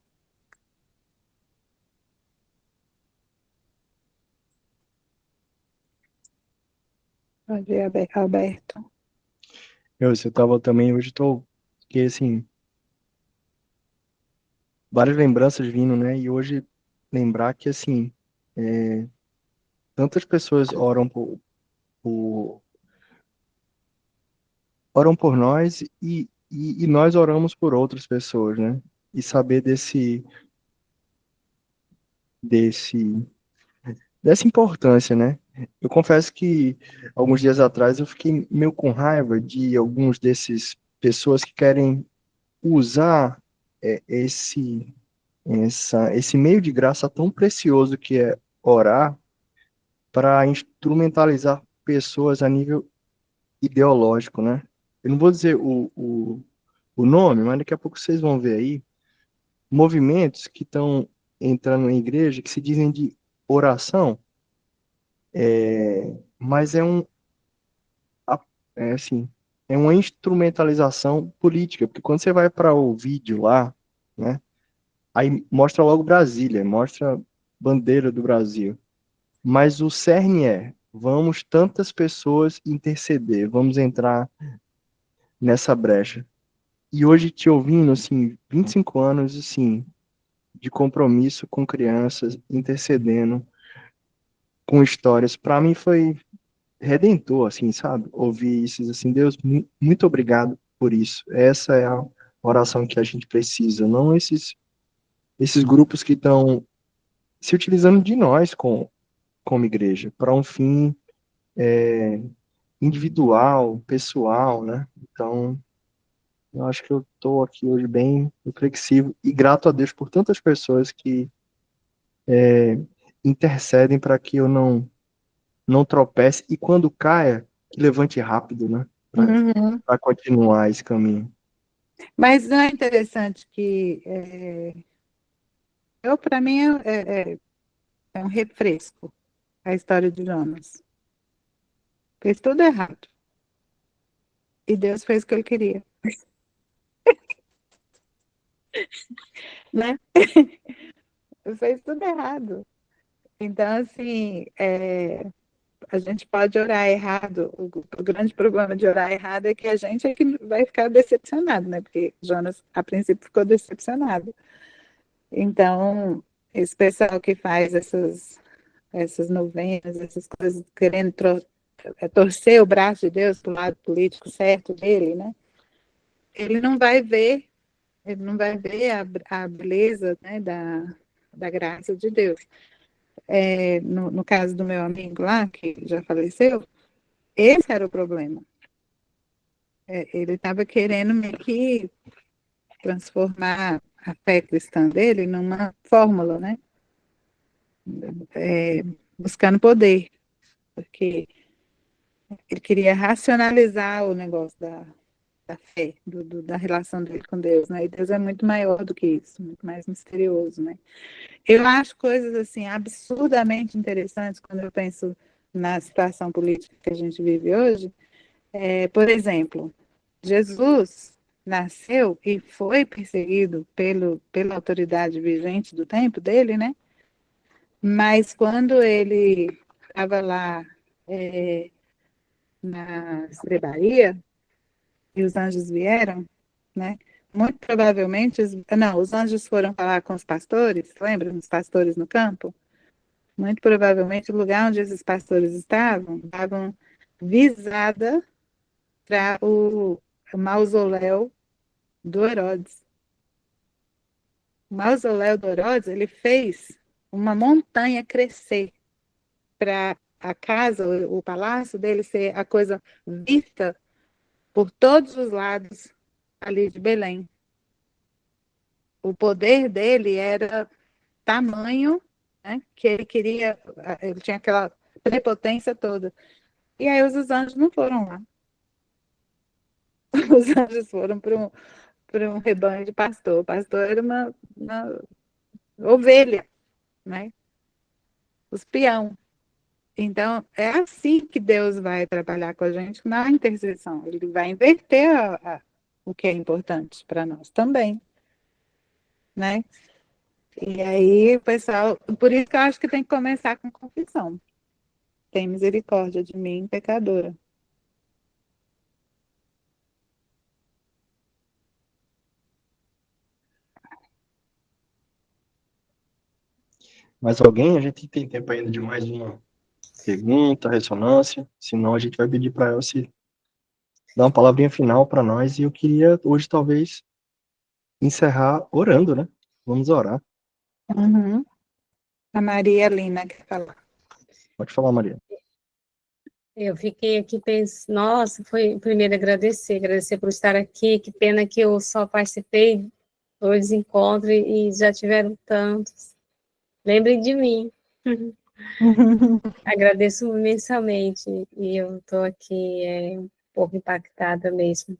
Pode ir, Alberto. Eu tava também, hoje tô, que assim, várias lembranças vindo, né? E hoje lembrar que, assim, tantas pessoas por, oram por nós e nós oramos por outras pessoas, né? E saber desse, dessa importância, né? Eu confesso que alguns dias atrás eu fiquei meio com raiva de alguns desses pessoas que querem usar esse meio de graça tão precioso que é orar para instrumentalizar pessoas a nível ideológico, né? Eu não vou dizer o nome, mas daqui a pouco vocês vão ver aí movimentos que estão entrando em igreja que se dizem de oração, mas a- assim, é uma instrumentalização política, porque quando você vai para o vídeo lá, né, aí mostra logo Brasília, mostra bandeira do Brasil, mas o cerne vamos tantas pessoas interceder, vamos entrar nessa brecha. E hoje te ouvindo, assim, 25 anos, assim, de compromisso com crianças, intercedendo, com histórias, para mim foi redentor, assim, sabe? Ouvir isso, assim, Deus, muito obrigado por isso. Essa é a oração que a gente precisa, não esses grupos que estão se utilizando de nós como igreja, para um fim individual, pessoal, né? Então, eu acho que eu estou aqui hoje bem reflexivo e grato a Deus por tantas pessoas que intercedem para que eu não tropece e quando caia, que levante rápido, né? Uhum. Para continuar esse caminho. Mas não é interessante que para mim é um refresco a história de Jonas. Fez tudo errado. E Deus fez o que ele queria, né? Fez tudo errado. Então, assim, a gente pode orar errado. O grande problema de orar errado é que a gente é que vai ficar decepcionado, né? Porque Jonas, a princípio, ficou decepcionado. Então, esse pessoal que faz essas novenas, essas coisas, querendo torcer o braço de Deus para o lado político certo dele, né? Ele não vai ver, ele não vai ver a beleza, né, da graça de Deus. No caso do meu amigo lá, que já faleceu, esse era o problema. Ele estava querendo meio que transformar a fé cristã dele numa fórmula, né? Buscando poder, porque ele queria racionalizar o negócio da fé, da relação dele com Deus, né? E Deus é muito maior do que isso, muito mais misterioso, né? Eu acho coisas assim absurdamente interessantes quando eu penso na situação política que a gente vive hoje. Por exemplo, Jesus nasceu e foi perseguido pela autoridade vigente do tempo dele, né? Mas quando ele estava lá na estrebaria e os anjos vieram, né? Muito provavelmente, os anjos foram falar com os pastores, lembra? Os pastores no campo? Muito provavelmente o lugar onde esses pastores estavam visada para o mausoléu do Herodes. O mausoléu do Herodes, ele fez uma montanha crescer para a casa, o palácio dele ser a coisa vista por todos os lados ali de Belém. O poder dele era tamanho, né, que ele tinha aquela prepotência toda. E aí os anjos não foram lá. Os anjos foram para um rebanho de pastor. O pastor era uma ovelha, né? Os peão. Então, é assim que Deus vai trabalhar com a gente na intercessão. Ele vai inverter o que é importante para nós também, né? E aí, pessoal, por isso que eu acho que tem que começar com confissão. Tem misericórdia de mim, pecadora. Mais alguém? A gente tem tempo ainda de mais uma pergunta, ressonância. Senão a gente vai pedir para Elsie dar uma palavrinha final para nós. E eu queria hoje, talvez, encerrar orando, né? Vamos orar. Uhum. A Maria Lina quer falar. Pode falar, Maria. Eu fiquei aqui pensando, nossa, foi primeiro agradecer por estar aqui, que pena que eu só participei 2 encontros e já tiveram tantos. Lembrem de mim. Agradeço imensamente e eu estou aqui um pouco impactada mesmo.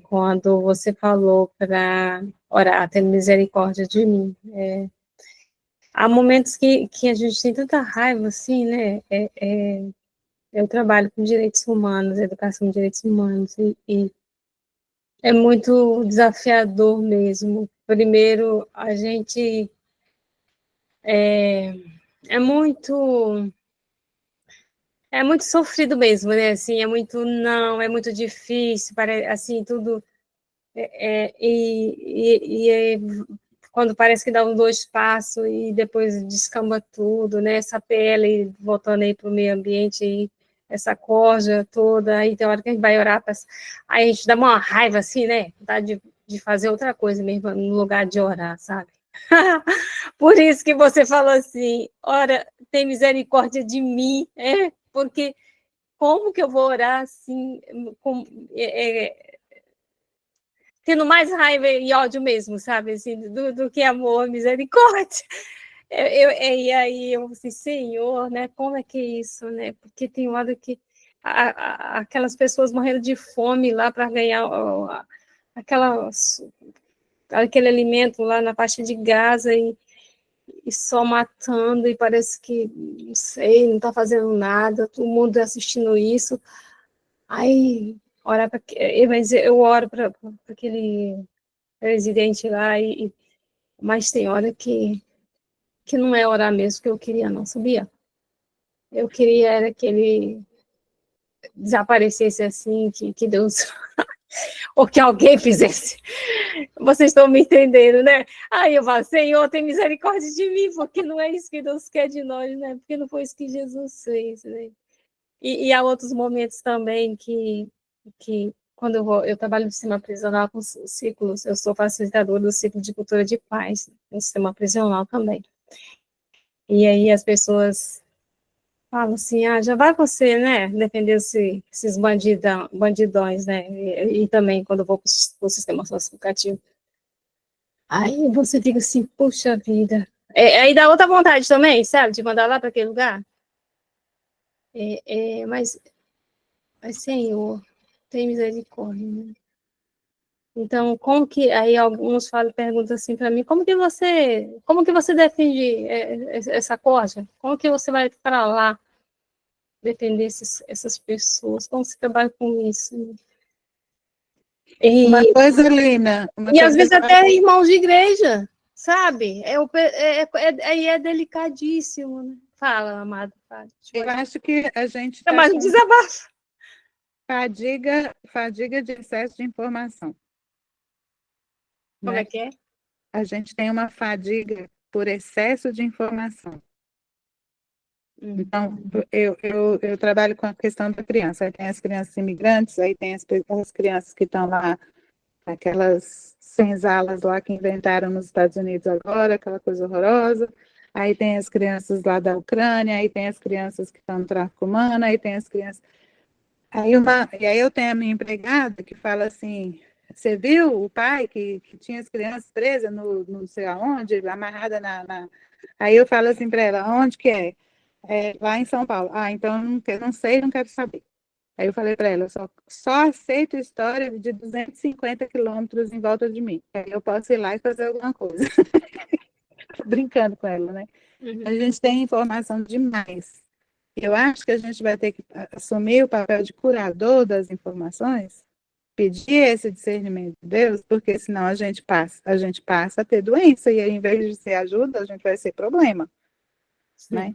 Quando você falou para orar, ter misericórdia de mim. Há momentos que a gente tem tanta raiva, assim, né? Eu trabalho com direitos humanos, educação de direitos humanos, e é muito desafiador mesmo. Primeiro, a gente é muito sofrido mesmo, né? Assim, é muito difícil, assim, tudo quando parece que dá 2 passos e depois descamba tudo, né? Essa pele voltando aí para o meio ambiente e essa corja toda, aí tem hora que a gente vai orar, aí a gente dá uma raiva assim, né? Vontade de fazer outra coisa mesmo, no lugar de orar, sabe? Por isso que você falou assim, ora, tem misericórdia de mim, porque como que eu vou orar assim, tendo mais raiva e ódio mesmo, sabe, assim, do que amor, misericórdia. E aí eu assim, Senhor, né, como é que é isso, né, porque tem hora que aquelas pessoas morrendo de fome lá para ganhar aquele alimento lá na faixa de Gaza e só matando, e parece que, não sei, não está fazendo nada, todo mundo assistindo isso. Aí, mas eu oro para aquele presidente lá, mas tem hora que não é orar mesmo que eu queria, não, sabia? Eu queria era que ele desaparecesse assim, que Deus... ou que alguém fizesse. Vocês estão me entendendo, né? Aí eu falo, Senhor, tem misericórdia de mim, porque não é isso que Deus quer de nós, né? Porque não foi isso que Jesus fez, né? E há outros momentos também que quando eu trabalho no sistema prisional com ciclos, eu sou facilitadora do ciclo de cultura de paz, no sistema prisional também. E aí as pessoas falam assim, já vai você, né, defender esses bandidões, né, e também quando eu vou para o sistema socioeducativo. Aí você fica assim, puxa vida. Aí dá outra vontade também, sabe, de mandar lá para aquele lugar. Mas, Senhor, tem misericórdia, né? Então, como que, aí alguns perguntam assim para mim, como que você defende essa corja? Como que você vai para lá defender essas pessoas? Como você trabalha com isso? Uma coisa, Lina. E às vezes até irmãos de igreja, sabe? Aí é delicadíssimo, né? Fala, amado. Eu acho que a gente é mais um desabafo. Fadiga de excesso de informação. Como né? é que é? A gente tem uma fadiga por excesso de informação. Então, eu trabalho com a questão da criança. Aí tem as crianças imigrantes, aí tem as crianças que estão lá, aquelas senzalas lá que inventaram nos Estados Unidos agora, aquela coisa horrorosa. aí tem as crianças lá da Ucrânia, aí tem as crianças que estão no tráfico humano, aí tem as crianças... E aí eu tenho a minha empregada que fala assim, você viu o pai que tinha as crianças presas no não sei aonde, amarrada Aí eu falo assim para ela, onde que é? É lá em São Paulo. Ah, então não sei, não quero saber. Aí eu falei para ela, só aceito história de 250 quilômetros em volta de mim. Aí eu posso ir lá e fazer alguma coisa. Brincando com ela, né? A gente tem informação demais. Eu acho que a gente vai ter que assumir o papel de curador das informações, pedir esse discernimento de Deus, porque senão a gente passa a ter doença, e aí, em vez de ser ajuda, a gente vai ser problema, né?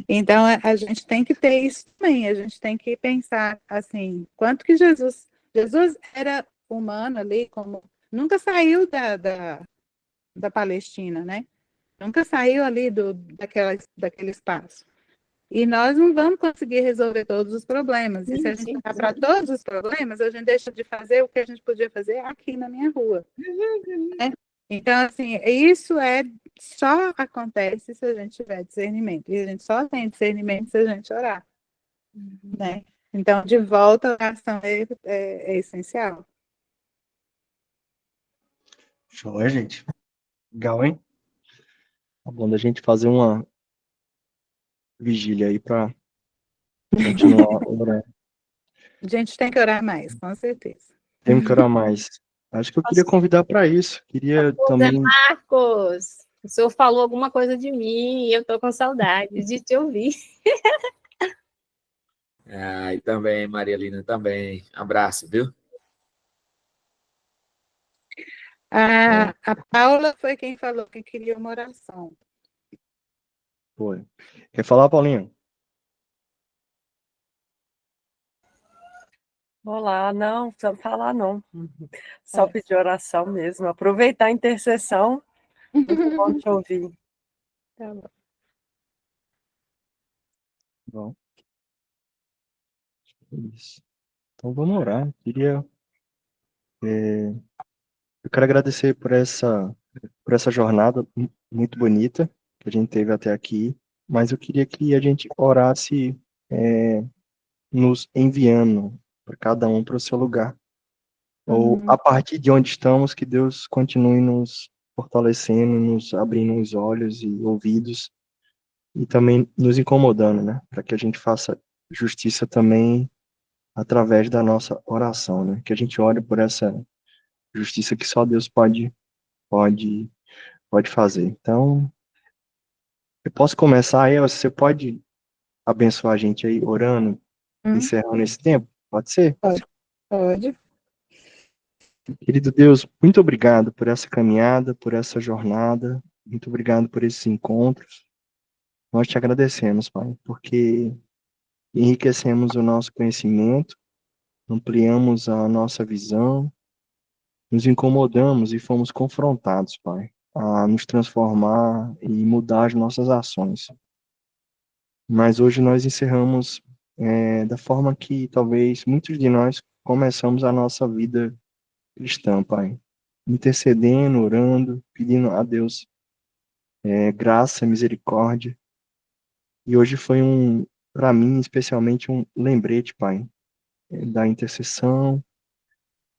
Então, a gente tem que ter isso também, a gente tem que pensar, assim, quanto que Jesus era humano ali, como nunca saiu da Palestina, né? Nunca saiu ali daquele espaço. E nós não vamos conseguir resolver todos os problemas. E se a gente olhar para todos os problemas, a gente deixa de fazer o que a gente podia fazer aqui na minha rua. Né? Então, assim, isso só acontece se a gente tiver discernimento. E a gente só tem discernimento se a gente orar. Né? Então, de volta, a oração é essencial. Show, gente. Legal, hein? Tá bom da gente fazer uma vigília aí para continuar orando. A gente tem que orar mais, com certeza. Temos que orar mais. Acho que eu queria convidar para isso. Queria também. Marcos, o senhor falou alguma coisa de mim e eu estou com saudade de te ouvir. E também, Maria Lina, também. Abraço, viu? A Paula foi quem falou que queria uma oração. Foi. Quer falar, Paulinho? Olá, não precisa falar não. Só pedir oração mesmo. Aproveitar a intercessão. Muito bom te ouvir. Tá bom. Bom. Isso. Então vamos orar. Eu quero agradecer por essa jornada muito bonita que a gente teve até aqui, mas eu queria que a gente orasse nos enviando para cada um para o seu lugar. Ou a partir de onde estamos, que Deus continue nos fortalecendo, nos abrindo os olhos e ouvidos e também nos incomodando, né? Para que a gente faça justiça também através da nossa oração, né? Que a gente ore por essa justiça que só Deus pode fazer. Então, eu posso começar aí, você pode abençoar a gente aí orando, encerrando esse tempo? Pode ser? Pode. Querido Deus, muito obrigado por essa caminhada, por essa jornada, muito obrigado por esses encontros. Nós te agradecemos, Pai, porque enriquecemos o nosso conhecimento, ampliamos a nossa visão, nos incomodamos e fomos confrontados, Pai, a nos transformar e mudar as nossas ações. Mas hoje nós encerramos da forma que talvez muitos de nós começamos a nossa vida cristã, Pai. Intercedendo, orando, pedindo a Deus graça, misericórdia. E hoje foi para mim, especialmente, um lembrete, Pai, da intercessão,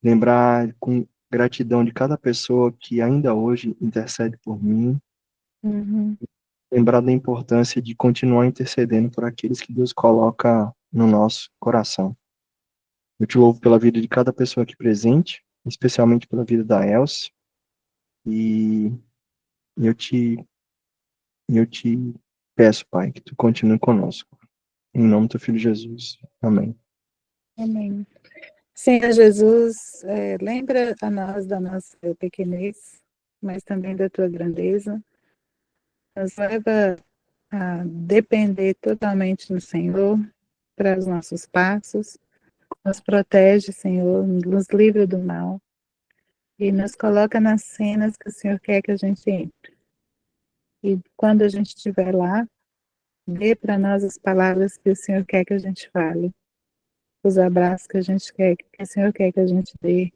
lembrar com gratidão de cada pessoa que ainda hoje intercede por mim, lembrar da importância de continuar intercedendo por aqueles que Deus coloca no nosso coração. Eu te louvo pela vida de cada pessoa aqui presente, especialmente pela vida da Elsie, e eu te peço, Pai, que tu continue conosco. Em nome do teu filho Jesus. Amém. Amém. Senhor Jesus, lembra a nós da nossa pequenez, mas também da tua grandeza. Nos leva a depender totalmente do Senhor para os nossos passos. Nos protege, Senhor, nos livra do mal. E nos coloca nas cenas que o Senhor quer que a gente entre. E quando a gente estiver lá, dê para nós as palavras que o Senhor quer que a gente fale. Os abraços que a gente quer, que o Senhor quer que a gente dê,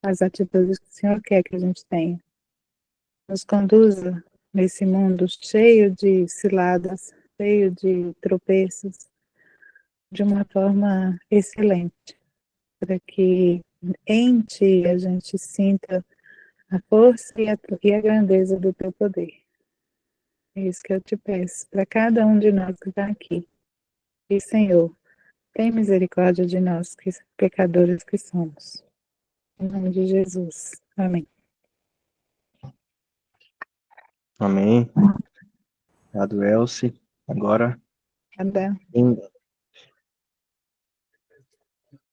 as atitudes que o Senhor quer que a gente tenha. Nos conduza nesse mundo cheio de ciladas, cheio de tropeços, de uma forma excelente, para que em Ti a gente sinta a força e a grandeza do Teu poder. É isso que eu te peço, para cada um de nós que está aqui. E, Senhor, tem misericórdia de nós, que pecadores que somos. Em nome de Jesus. Amém. Amém. Obrigado, Elci. Agora, Cada em